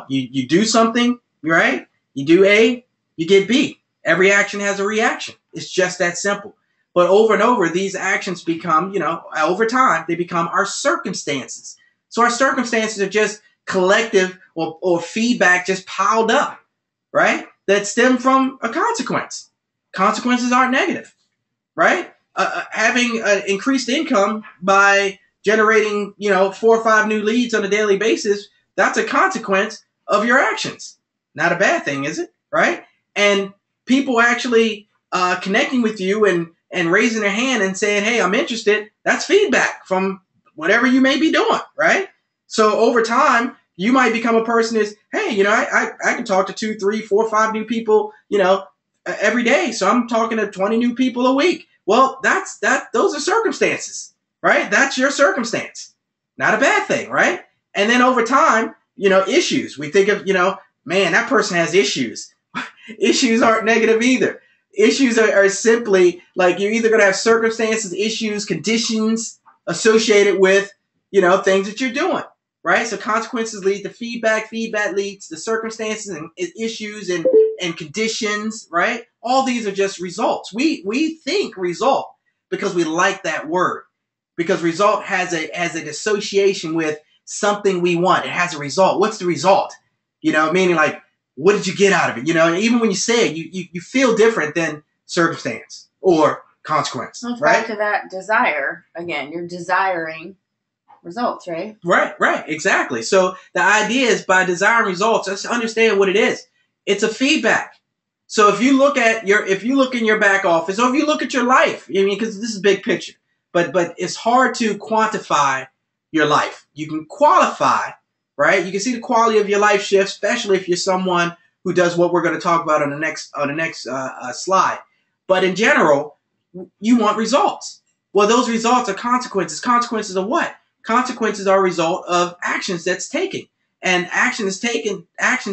You do something, right? You do A, you get B. Every action has a reaction. It's just that simple. But over and over, these actions become, over time, they become our circumstances. So our circumstances are just collective or feedback just piled up, right? That stem from a consequence. Consequences aren't negative, right? Having increased income by generating, 4 or 5 new leads on a daily basis, that's a consequence of your actions. Not a bad thing, is it? Right? And people actually connecting with you and raising their hand and saying, hey, I'm interested, that's feedback from whatever you may be doing, right? So over time, you might become a person that's, hey, I can talk to 2, 3, 4, 5 new people, every day. So I'm talking to 20 new people a week. Well, those are circumstances, right? That's your circumstance. Not a bad thing, right? And then over time, issues. We think of, man, that person has issues. Issues aren't negative either. Issues are simply like you're either going to have circumstances, issues, conditions associated with, things that you're doing, right? So consequences lead to feedback. Feedback leads to circumstances and issues and conditions, right? All these are just results. We think result because we like that word, because result has an association with something we want. It has a result. What's the result? Meaning like, what did you get out of it? And even when you say it, you feel different than circumstance or consequence.
Well,
right?
Back to that desire again. You're desiring results, right?
Right, exactly. So the idea is by desiring results, let's understand what it is. It's a feedback. So if you look in your back office, or if you look at your life, because this is big picture, but it's hard to quantify your life. You can qualify, right? You can see the quality of your life shift, especially if you're someone who does what we're going to talk about on the next slide. But in general, you want results. Well, those results are consequences. Consequences of what? Consequences are a result of actions that's taken. And action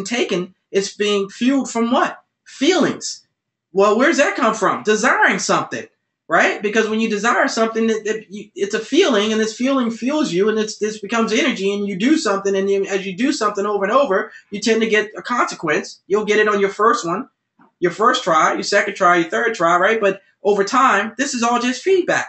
taken is being fueled from what? Feelings. Well, where does that come from? Desiring something, right? Because when you desire something, it's a feeling, and this feeling fuels you, and this becomes energy, and you do something, and as you do something over and over, you tend to get a consequence. You'll get it on your first one, your first try, your second try, your third try, right? But over time, this is all just feedback.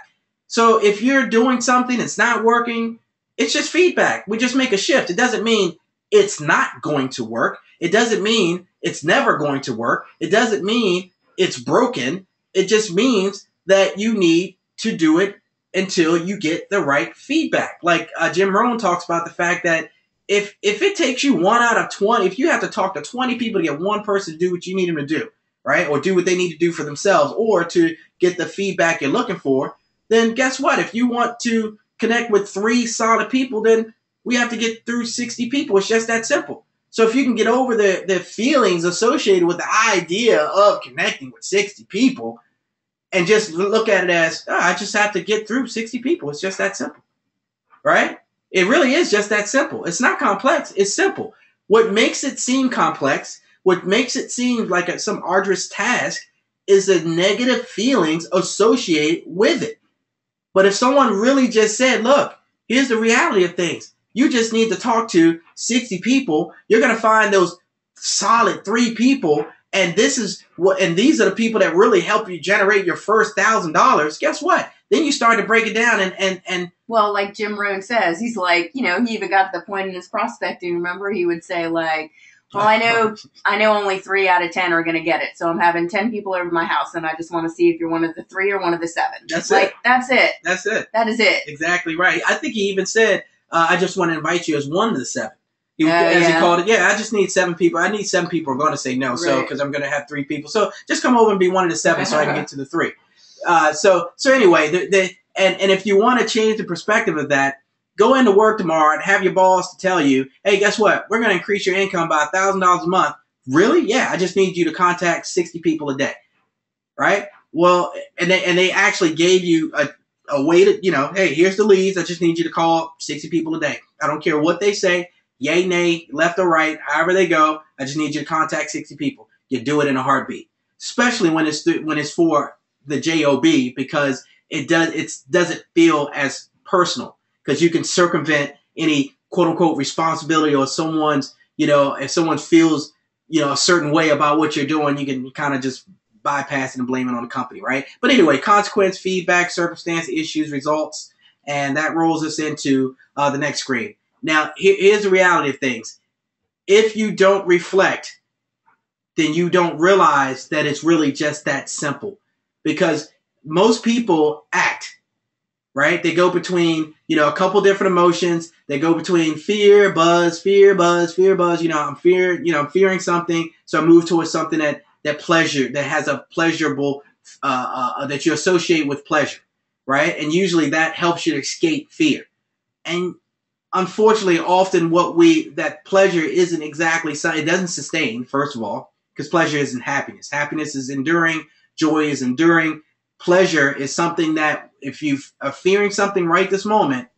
So if you're doing something that's not working, it's just feedback. We just make a shift. It doesn't mean it's not going to work. It doesn't mean it's never going to work. It doesn't mean it's broken. It just means that you need to do it until you get the right feedback. Like Jim Rohn talks about the fact that if it takes you 1 out of 20, if you have to talk to 20 people to get one person to do what you need them to do, right? Or do what they need to do for themselves, or to get the feedback you're looking for, then guess what? If you want to connect with 3 solid people, then we have to get through 60 people. It's just that simple. So if you can get over the feelings associated with the idea of connecting with 60 people and just look at it as, I just have to get through 60 people. It's just that simple, right? It really is just that simple. It's not complex. It's simple. What makes it seem complex, what makes it seem like some arduous task, is the negative feelings associated with it. But if someone really just said, look, here's the reality of things. You just need to talk to 60 people. You're going to find those solid 3 people. And these are the people that really help you generate your first $1,000. Guess what? Then you start to break it down and
well, like Jim Rohn says, he's like, he even got to the point in his prospecting. Remember, he would say like, well, I know only 3 out of 10 are going to get it. So I'm having 10 people over my house, and I just want to see if you're one of the 3 or one of the 7.
That's it.
That's it.
That's it.
That is it.
Exactly right. I think he even said, I just want to invite you as one of the 7. He called it. Yeah, I just need 7 people. I need 7 people are going to say no. Right. So, because I'm going to have 3 people. So just come over and be one of the 7 so I can get to the 3. So anyway, and if you want to change the perspective of that, go into work tomorrow and have your boss to tell you, hey, guess what? We're going to increase your income by $1,000 a month. Really? Yeah, I just need you to contact 60 people a day. Right? Well, and they actually gave you a way to, hey, here's the leads. I just need you to call 60 people a day. I don't care what they say, yay, nay, left or right, however they go. I just need you to contact 60 people. You do it in a heartbeat, especially when it's for the job, because it doesn't feel as personal, because you can circumvent any quote unquote responsibility, or someone's, if someone feels, a certain way about what you're doing, you can kind of just bypass it and blame it on the company, right? But anyway, consequence, feedback, circumstance, issues, results, and that rolls us into the next screen. Now, here's the reality of things. If you don't reflect, then you don't realize that it's really just that simple, because most people act. right? They go between, a couple different emotions. They go between fear, buzz, fear, buzz, fear, buzz. I'm fearing something. So I move towards something that pleasure, that has a pleasurable, that you associate with pleasure, right? And usually that helps you to escape fear. And unfortunately, often that pleasure isn't exactly, it doesn't sustain, first of all, because pleasure isn't happiness. Happiness is enduring. Joy is enduring. Pleasure is something that if you are fearing something right this moment,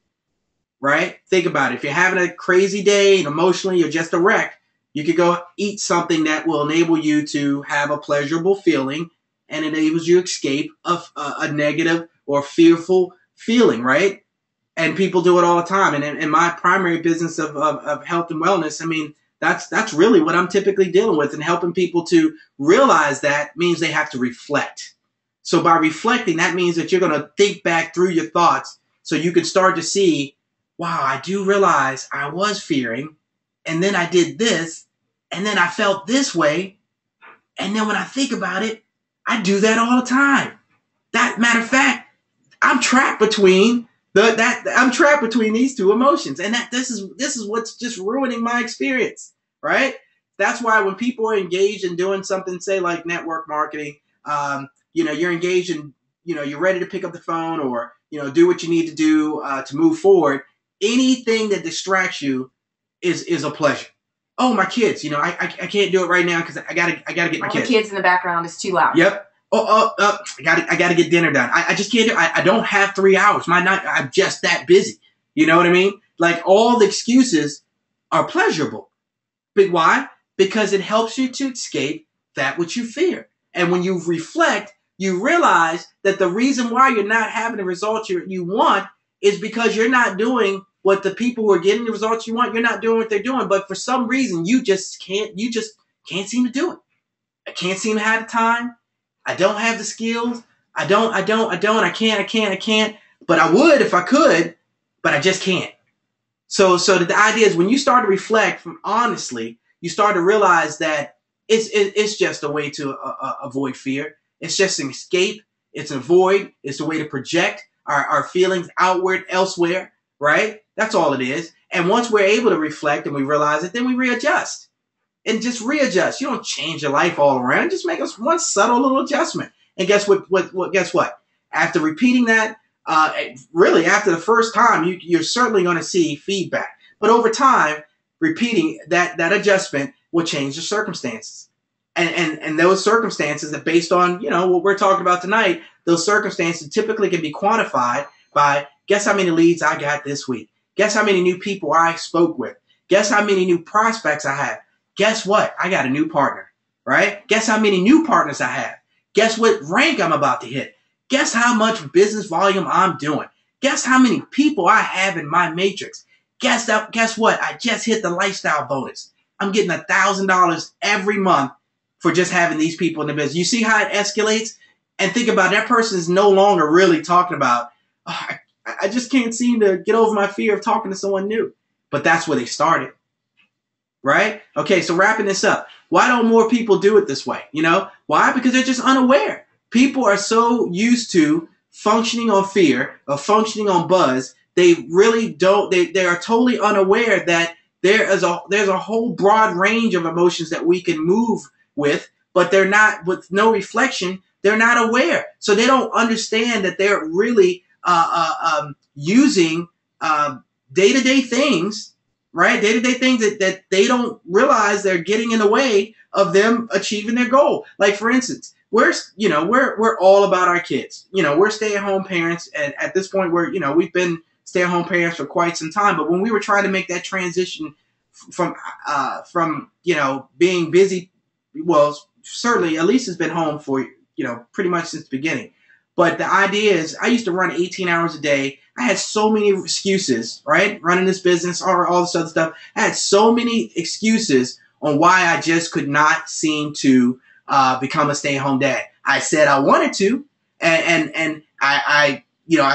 right? Think about it. If you're having a crazy day and emotionally you're just a wreck, you could go eat something that will enable you to have a pleasurable feeling and enables you to escape a negative or fearful feeling, right? And people do it all the time. And in my primary business of health and wellness, I mean, that's really what I'm typically dealing with, and helping people to realize that means they have to reflect. So by reflecting, that means that you're going to think back through your thoughts so you can start to see, wow, I do realize I was fearing, and then I did this, and then I felt this way. And then when I think about it, I do that all the time. That matter of fact, I'm trapped between these two emotions, and this is what's just ruining my experience, right? That's why when people are engaged in doing something, say like network marketing, you're engaged in, you're ready to pick up the phone or do what you need to do to move forward. Anything that distracts you is a pleasure. Oh, my kids, I can't do it right now because I gotta get my kids.
The kids in the background is too loud.
Yep. I gotta get dinner done. I just can't do it. I don't have 3 hours. I'm just that busy. You know what I mean? Like, all the excuses are pleasurable. But why? Because it helps you to escape that which you fear. And when you reflect, you realize that the reason why you're not having the results you want is because you're not doing what the people who are getting the results you want, you're not doing what they're doing. But for some reason, you just can't seem to do it. I can't seem to have the time. I don't have the skills. I can't. But I would if I could, but I just can't. So the idea is, when you start to reflect from honestly, you start to realize that it's just a way to avoid fear. It's just an escape. It's an avoid. It's a way to project our feelings outward, elsewhere, right? That's all it is. And once we're able to reflect and we realize it, then we readjust. And just readjust. You don't change your life all around. Just make us one subtle little adjustment. And guess what? Guess what? After repeating that, really after the first time, you're certainly going to see feedback. But over time, repeating that adjustment will change the circumstances. And those circumstances that, based on what we're talking about tonight, those circumstances typically can be quantified by, guess how many leads I got this week? Guess how many new people I spoke with? Guess how many new prospects I have? Guess what? I got a new partner, right? Guess how many new partners I have? Guess what rank I'm about to hit? Guess how much business volume I'm doing? Guess how many people I have in my matrix? Guess what? I just hit the lifestyle bonus. I'm getting $1,000 every month for just having these people in the business. You see how it escalates? And think about it, that person is no longer really talking about, oh, I just can't seem to get over my fear of talking to someone new. But that's where they started. Right? Okay, so wrapping this up. Why don't more people do it this way? Why? Because they're just unaware. People are so used to functioning on fear or functioning on buzz, they really don't, they are totally unaware that there's a whole broad range of emotions that we can move with, but they're not, with no reflection, they're not aware. So they don't understand that they're really using day-to-day things, right? Day-to-day things that they don't realize they're getting in the way of them achieving their goal. Like, for instance, we're all about our kids. We're stay-at-home parents, and at this point we've been stay-at-home parents for quite some time. But when we were trying to make that transition from being busy, well, certainly Alyse has been home for pretty much since the beginning. But the idea is, I used to run 18 hours a day. I had so many excuses, right? Running this business, all this other stuff. I had so many excuses on why I just could not seem to become a stay-at-home dad. I said I wanted to, and I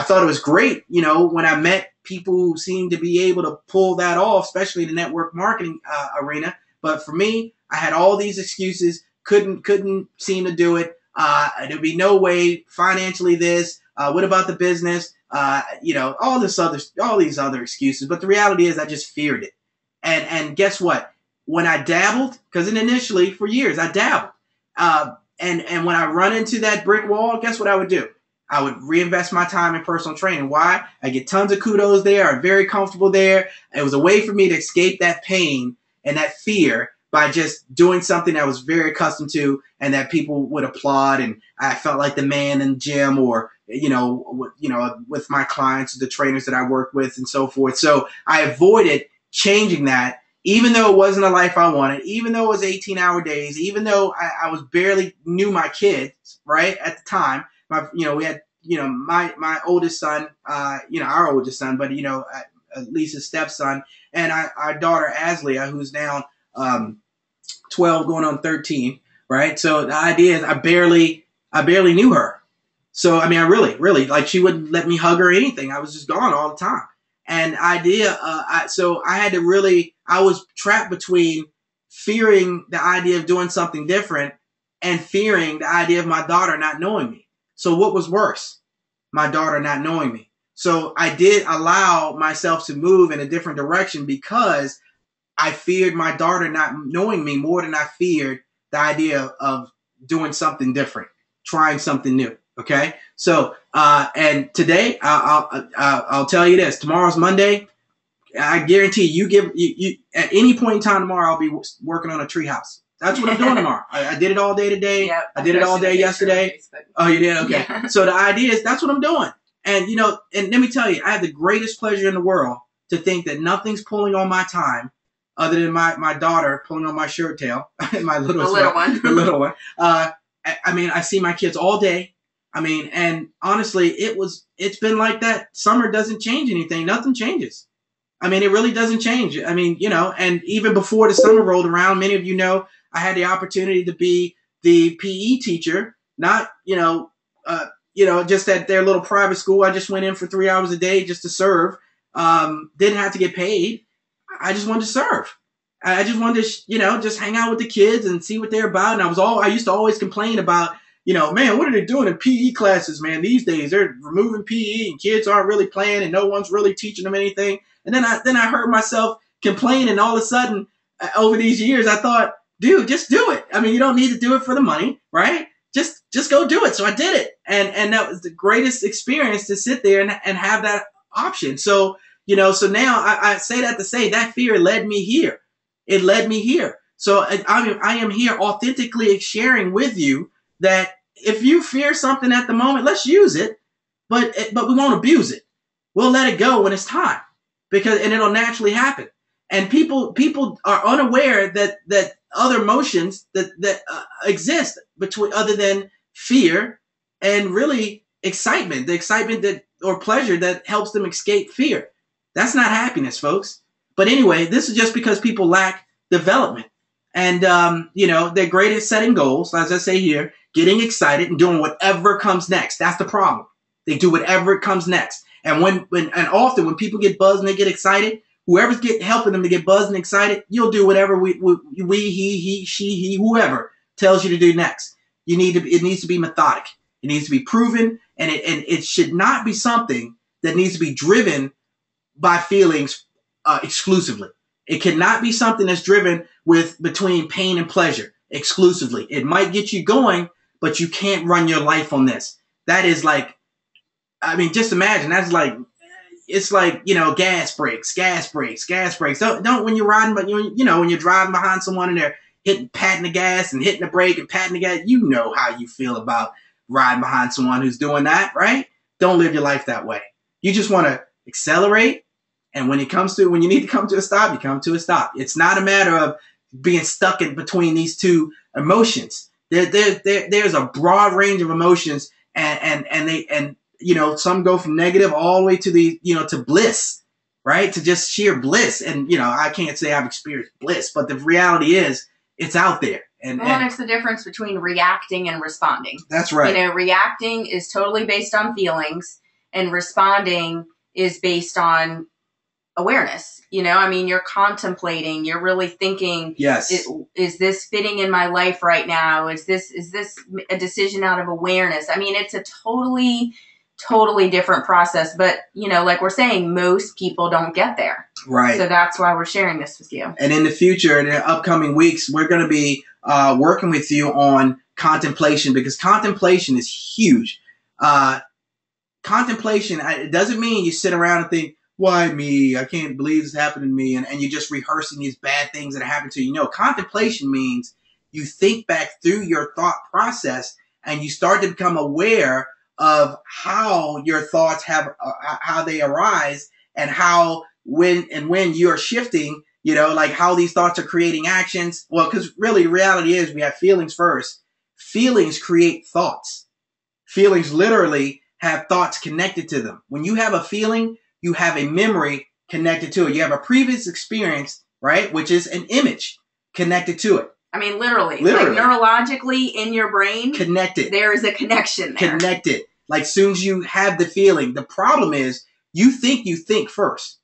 thought it was great, when I met people who seemed to be able to pull that off, especially in the network marketing arena. But for me, I had all these excuses, couldn't seem to do it. There'd be no way financially this. What about the business? all these other excuses. But the reality is I just feared it. And guess what? When I dabbled, because initially for years I dabbled, and when I run into that brick wall, guess what I would do? I would reinvest my time in personal training. Why? I get tons of kudos there. I'm very comfortable there. It was a way for me to escape that pain and that fear by just doing something I was very accustomed to and that people would applaud. And I felt like the man in the gym, or, with my clients, the trainers that I worked with and so forth. So I avoided changing that, even though it wasn't a life I wanted, even though it was 18-hour days, even though I was barely knew my kids, right, at the time. We had, my oldest son, our oldest son, but, Alyse's stepson, and our daughter, Alyse, who's now 12 going on 13, right? So the idea is I barely knew her. So, I really, like, she wouldn't let me hug her or anything. I was just gone all the time. And I was trapped between fearing the idea of doing something different and fearing the idea of my daughter not knowing me. So what was worse? My daughter not knowing me. So I did allow myself to move in a different direction because I feared my daughter not knowing me more than I feared the idea of doing something different, trying something new. Okay. So, and today I'll tell you this, tomorrow's Monday. I guarantee you at any point in time tomorrow, I'll be working on a treehouse. That's what I'm doing tomorrow. I did it all day today. Yep, I did it all day yesterday. Oh, you did? Okay. Yeah. So the idea is that's what I'm doing. And, and let me tell you, I have the greatest pleasure in the world to think that nothing's pulling on my time other than my daughter pulling on my shirt tail, my little one. The little one. I see my kids all day. And honestly, it's been like that. Summer doesn't change anything. Nothing changes. It really doesn't change. And even before the summer rolled around, many of you know, I had the opportunity to be the PE teacher, not, just at their little private school. I just went in for 3 hours a day just to serve. Didn't have to get paid. I just wanted to serve. I just wanted to, just hang out with the kids and see what they're about. And I used to always complain about, man, what are they doing in PE classes, man? These days they're removing PE and kids aren't really playing and no one's really teaching them anything. And then I heard myself complain, and all of a sudden over these years, I thought, dude, just do it. You don't need to do it for the money, right? Just go do it. So I did it. And that was the greatest experience to sit there and have that option. So, so now I say that to say that fear led me here. It led me here. So I am here authentically sharing with you that if you fear something at the moment, let's use it, but we won't abuse it. We'll let it go when it's time, and it'll naturally happen. And people are unaware that other emotions that exist between other than fear and really excitement, the excitement or pleasure that helps them escape fear. That's not happiness, folks. But anyway, this is just because people lack development. And, they're great at setting goals, as I say here, getting excited and doing whatever comes next. That's the problem. They do whatever comes next. And often when people get buzzed and they get excited, whoever's helping them to get buzzed and excited, you'll do whatever he, she, whoever tells you to do next. It needs to be methodic. It needs to be proven, and it should not be something that needs to be driven by feelings exclusively. It cannot be something that's driven between pain and pleasure exclusively. It might get you going, but you can't run your life on this. That is like, just imagine, that's like, it's like, gas brakes. Don't when you're riding, but when you're driving behind someone and they're patting the gas and hitting the brake and patting the gas, you know how you feel about riding behind someone who's doing that, right? Don't live your life that way. You just want to accelerate. And when you need to come to a stop, you come to a stop. It's not a matter of being stuck in between these two emotions. There's a broad range of emotions, and some go from negative all the way to to bliss, right? To just sheer bliss. And, I can't say I've experienced bliss, but the reality is it's out there. And
it's the difference between reacting and responding.
That's right.
Reacting is totally based on feelings, and responding is based on awareness. You're contemplating, you're really thinking,
yes,
is this fitting in my life right now? Is this a decision out of awareness? It's a totally totally different process. But, like we're saying, most people don't get there.
Right.
So that's why we're sharing this with you.
And in the future, in the upcoming weeks, we're going to be working with you on contemplation, because contemplation is huge. Contemplation, it doesn't mean you sit around and think, why me? I can't believe this happened to me. And you're just rehearsing these bad things that happened to you. No, contemplation means you think back through your thought process and you start to become aware of how your thoughts how they arise, and how when you're shifting, like how these thoughts are creating actions. Well, because really the reality is we have feelings first. Feelings create thoughts. Feelings literally have thoughts connected to them. When you have a feeling, you have a memory connected to it. You have a previous experience, right? Which is an image connected to it.
I mean, literally. Like neurologically in your brain. Connected. There is a connection there.
Connected. Like soon as you have the feeling. The problem is you think first.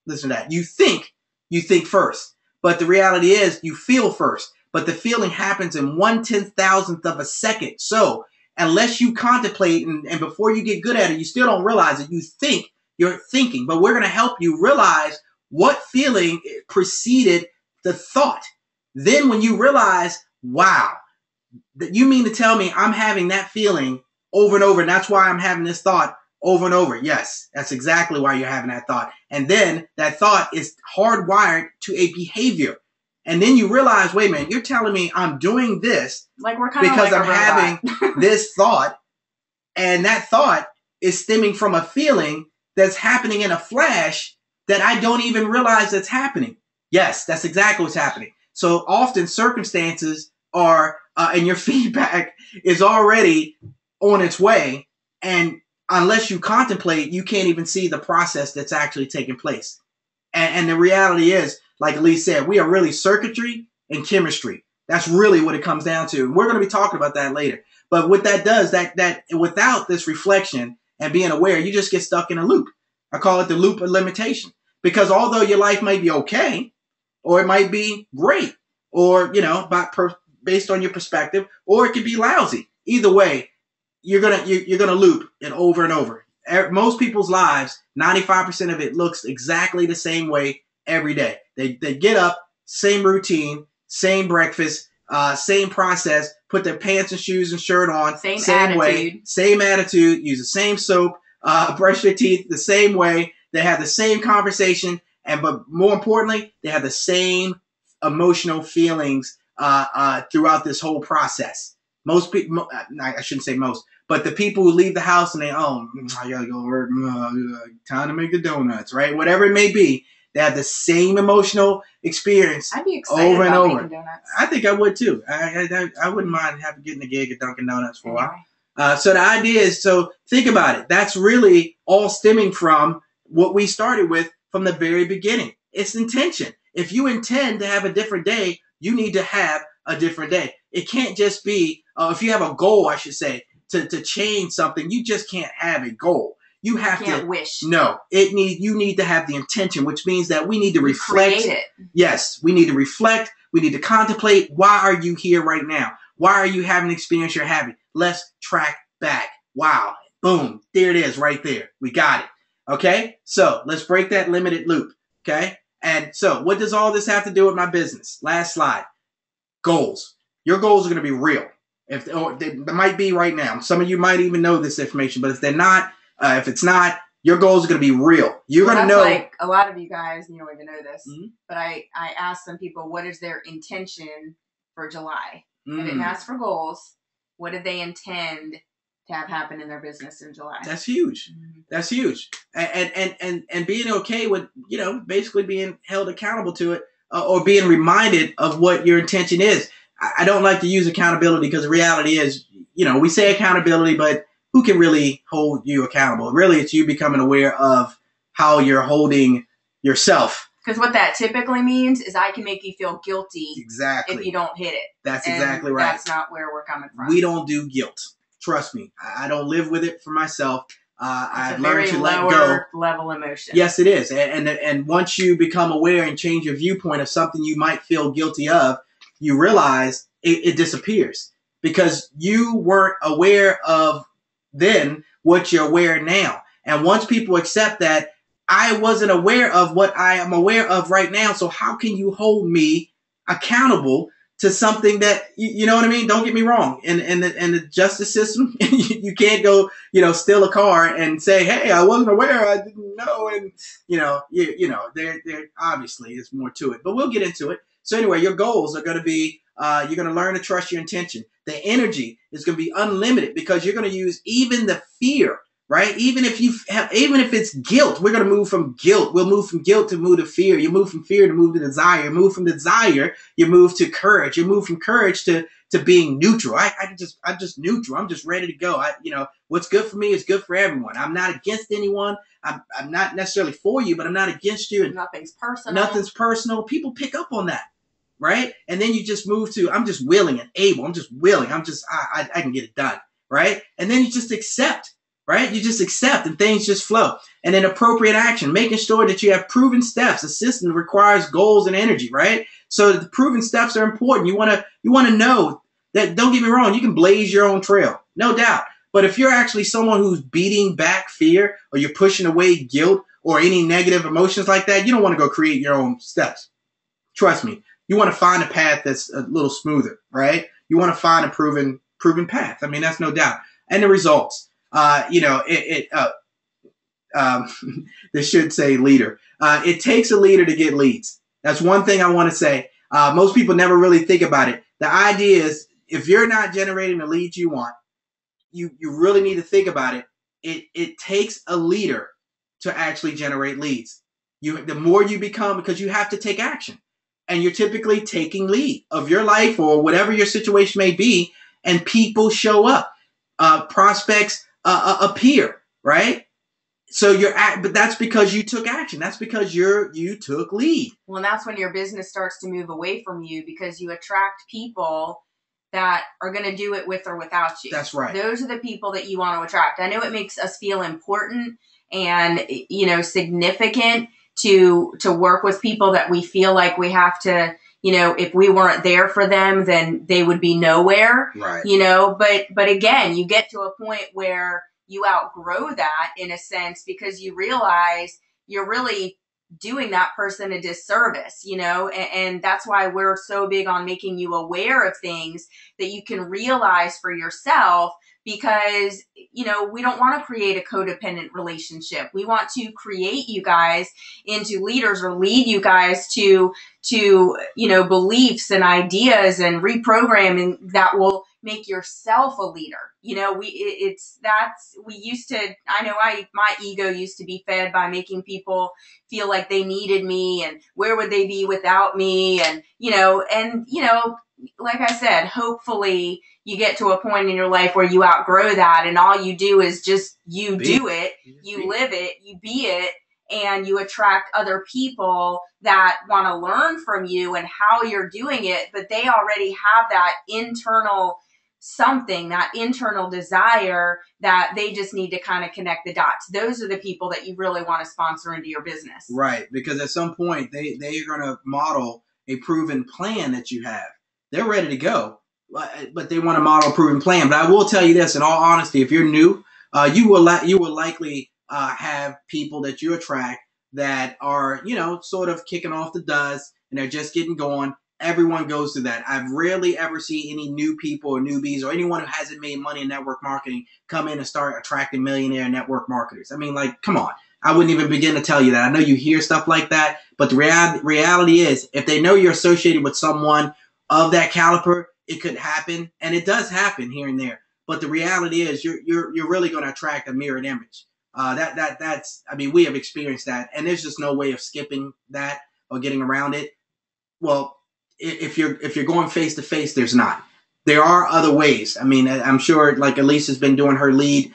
Listen to that. You think first. But the reality is you feel first. But the feeling happens in 1/10,000th of a second. So unless you contemplate and before you get good at it, you still don't realize it. You think you're thinking. But we're going to help you realize what feeling preceded the thought. Then when you realize, wow, you mean to tell me I'm having that feeling over and over, and that's why I'm having this thought over and over. Yes, that's exactly why you're having that thought. And then that thought is hardwired to a behavior. And then you realize, wait a minute, you're telling me I'm doing this
like we're kind
because
of like
I'm having this thought, and that thought is stemming from a feeling that's happening in a flash that I don't even realize that's happening. Yes, that's exactly what's happening. So often circumstances are, and your feedback is already on its way. And unless you contemplate, you can't even see the process that's actually taking place. And the reality is, like Alyse said, we are really circuitry and chemistry. That's really what it comes down to. We're going to be talking about that later. But what that does, that without this reflection and being aware, you just get stuck in a loop. I call it the loop of limitation. Because although your life might be okay, or it might be great, or, based on your perspective, or it could be lousy. Either way, you're gonna loop it over and over. Most people's lives, 95% of it looks exactly the same way every day. They get up, same routine, same breakfast, same process, put their pants and shoes and shirt on,
same
attitude, use the same soap, brush their teeth the same way. They have the same conversation. But more importantly, they have the same emotional feelings throughout this whole process. Most people, I shouldn't say most, but the people who leave the house and I gotta go to work, time to make the donuts, right? Whatever it may be, they have the same emotional experience.
I'd be excited over and over. Donuts.
I think I would too. I wouldn't mind getting a gig at Dunkin' Donuts for a while. So the idea is, so think about it. That's really all stemming from what we started with. From the very beginning, it's intention. If you intend to have a different day, you need to have a different day. It can't just be, if you have a goal, I should say, to change something, you just can't have a goal. You can't
wish.
No, you need to have the intention, which means that we need to reflect.
Create it.
Yes, we need to reflect. We need to contemplate. Why are you here right now? Why are you having the experience you're having? Let's track back. Wow. Boom. There it is right there. We got it. Okay, so let's break that limited loop. Okay, and so what does all this have to do with my business? Last slide. Goals. Your goals are going to be real. They might be right now. Some of you might even know this information, but if they're not, if it's not, your goals are going to be real. You're going to know.
Like a lot of you guys, you don't even know this, but I asked some people what is their intention for July. I didn't ask for goals. What did they intend to have happen in their business in July?
That's huge. That's huge. And being okay with, basically being held accountable to it, or being reminded of what your intention is. I don't like to use accountability because the reality is, we say accountability, but who can really hold you accountable? Really, it's you becoming aware of how you're holding yourself.
Because what that typically means is I can make you feel guilty
if
you don't hit it.
That's exactly right.
That's not where we're coming from.
We don't do guilt. Trust me, I don't live with it for myself. I've learned to let go.
Level emotion.
Yes, it is. And once you become aware and change your viewpoint of something you might feel guilty of, you realize it disappears because you weren't aware of then what you're aware now. And once people accept that, I wasn't aware of what I am aware of right now. So how can you hold me accountable to something that, you know what I mean? Don't get me wrong. In the justice system, you can't go, steal a car and say, hey, I wasn't aware. I didn't know. And, there obviously is more to it. But we'll get into it. So anyway, your goals are going to be, you're going to learn to trust your intention. The energy is going to be unlimited because you're going to use even the fear. Right? Even if it's guilt, we're going to move from guilt. We'll move from guilt to move to fear. You move from fear to move to desire. You move from desire, you move to courage. You move from courage to being neutral. I'm just neutral. I'm just ready to go. What's good for me is good for everyone. I'm not against anyone. I'm not necessarily for you, but I'm not against you.
Nothing's personal.
Nothing's personal. People pick up on that. Right? And then you just move to, I'm just willing and able. I'm just willing. I can get it done. Right? And then you just accept. Right? You just accept and things just flow. And then appropriate action, making sure that you have proven steps. A system requires goals and energy, right? So the proven steps are important. You want to know that, don't get me wrong, you can blaze your own trail, no doubt. But if you're actually someone who's beating back fear or you're pushing away guilt or any negative emotions like that, you don't want to go create your own steps. Trust me. You want to find a path that's a little smoother, right? You want to find a proven path. I mean, that's no doubt. And the results. This should say leader. It takes a leader to get leads. That's one thing I want to say. Most people never really think about it. The idea is if you're not generating the leads you want, you really need to think about it. It takes a leader to actually generate leads. The more you become, because you have to take action. And you're typically taking lead of your life or whatever your situation may be, and people show up. Prospects appear, right? So but that's because you took action. That's because you took lead.
Well, and that's when your business starts to move away from you because you attract people that are going to do it with or without you.
That's right.
Those are the people that you want to attract. I know it makes us feel important and, significant to work with people that we feel like we have to, if we weren't there for them, then they would be nowhere,
right.
But again, you get to a point where you outgrow that in a sense because you realize you're really doing that person a disservice, and that's why we're so big on making you aware of things that you can realize for yourself because, we don't want to create a codependent relationship. We want to create you guys into leaders or lead you guys to beliefs and ideas and reprogramming that will make yourself a leader. My ego used to be fed by making people feel like they needed me and where would they be without me? And, like I said, hopefully you get to a point in your life where you outgrow that and all you do is just you do it, you live it, you be it, and you attract other people that want to learn from you and how you're doing it, but they already have that internal something, that internal desire that they just need to kind of connect the dots. Those are the people that you really want to sponsor into your business.
Right, because at some point they are going to model a proven plan that you have. They're ready to go, but they want to model a proven plan. But I will tell you this, in all honesty, if you're new, you will likely have people that you attract that are, sort of kicking off the dust and they're just getting going. Everyone goes through that. I've rarely ever seen any new people or newbies or anyone who hasn't made money in network marketing come in and start attracting millionaire network marketers. I mean, come on. I wouldn't even begin to tell you that. I know you hear stuff like that, but the reality is if they know you're associated with someone of that caliber, it could happen. And it does happen here and there. But the reality is you're really going to attract a mirrored image. We have experienced that. And there's just no way of skipping that or getting around it. Well, if you're going face to face, there's not. There are other ways. I mean, I'm sure like Alyse has been doing her lead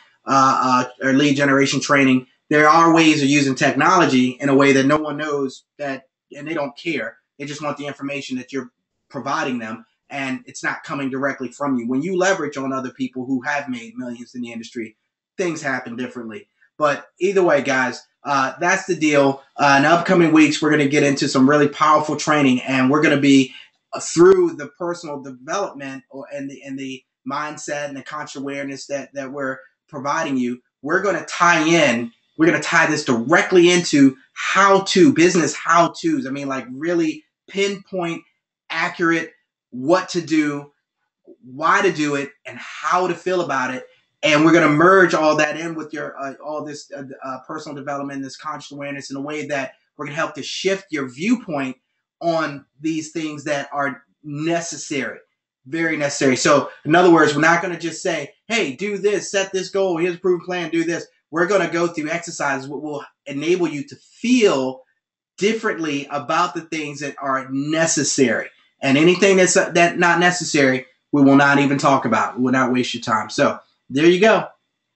generation training. There are ways of using technology in a way that no one knows that, and they don't care. They just want the information that you're providing them, and it's not coming directly from you. When you leverage on other people who have made millions in the industry, things happen differently. But either way, guys, that's the deal. In the upcoming weeks, we're going to get into some really powerful training, and we're going to be through the personal development and the mindset and the conscious awareness that we're providing you. we're going to tie this directly into business how-tos. I mean, like really pinpoint, accurate, what to do, why to do it, and how to feel about it. And we're going to merge all that in with your all this personal development, this conscious awareness in a way that we're going to help to shift your viewpoint on these things that are necessary, very necessary. So in other words, we're not going to just say, hey, do this, set this goal, here's a proven plan, do this. We're going to go through exercises that will enable you to feel differently about the things that are necessary. And anything that's not necessary, we will not even talk about. We will not waste your time. So there you go.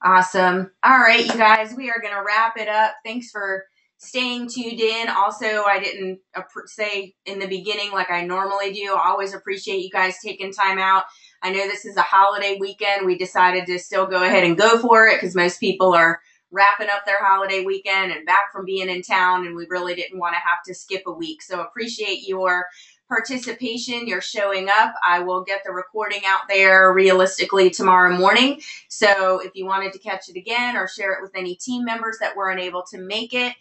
Awesome. All right, you guys, we are going to wrap it up. Thanks for staying tuned in. Also, I didn't say in the beginning like I normally do. I always appreciate you guys taking time out. I know this is a holiday weekend. We decided to still go ahead and go for it because most people are wrapping up their holiday weekend and back from being in town, and we really didn't want to have to skip a week. So appreciate your participation, you're showing up. I will get the recording out there realistically tomorrow morning. So if you wanted to catch it again or share it with any team members that weren't able to make it,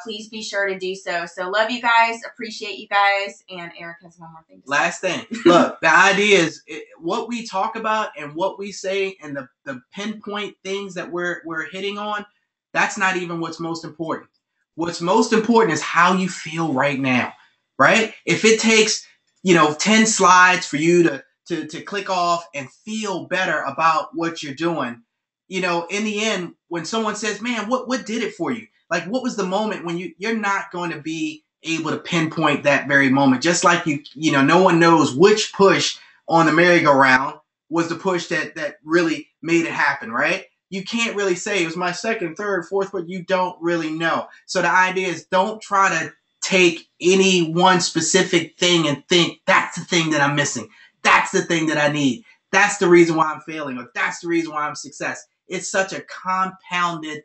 please be sure to do so. So love you guys, appreciate you guys, and Eric has one more thing to say.
Last thing. Look, the idea is what we talk about and what we say and the pinpoint things that we're hitting on, that's not even what's most important. What's most important is how you feel right now. Right? If it takes, 10 slides for you to click off and feel better about what you're doing, in the end, when someone says, man, what did it for you? Like, what was the moment when you're not going to be able to pinpoint that very moment? Just like no one knows which push on the merry-go-round was the push that really made it happen, right? You can't really say it was my second, third, fourth, but you don't really know. So the idea is don't try to take any one specific thing and think that's the thing that I'm missing. That's the thing that I need. That's the reason why I'm failing, or that's the reason why I'm success. It's such a compounded,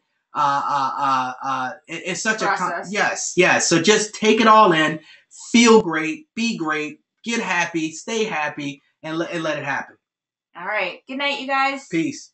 it's such
process.
Yes. So just take it all in, feel great, be great, get happy, stay happy, and let it happen.
All right. Good night, you guys.
Peace.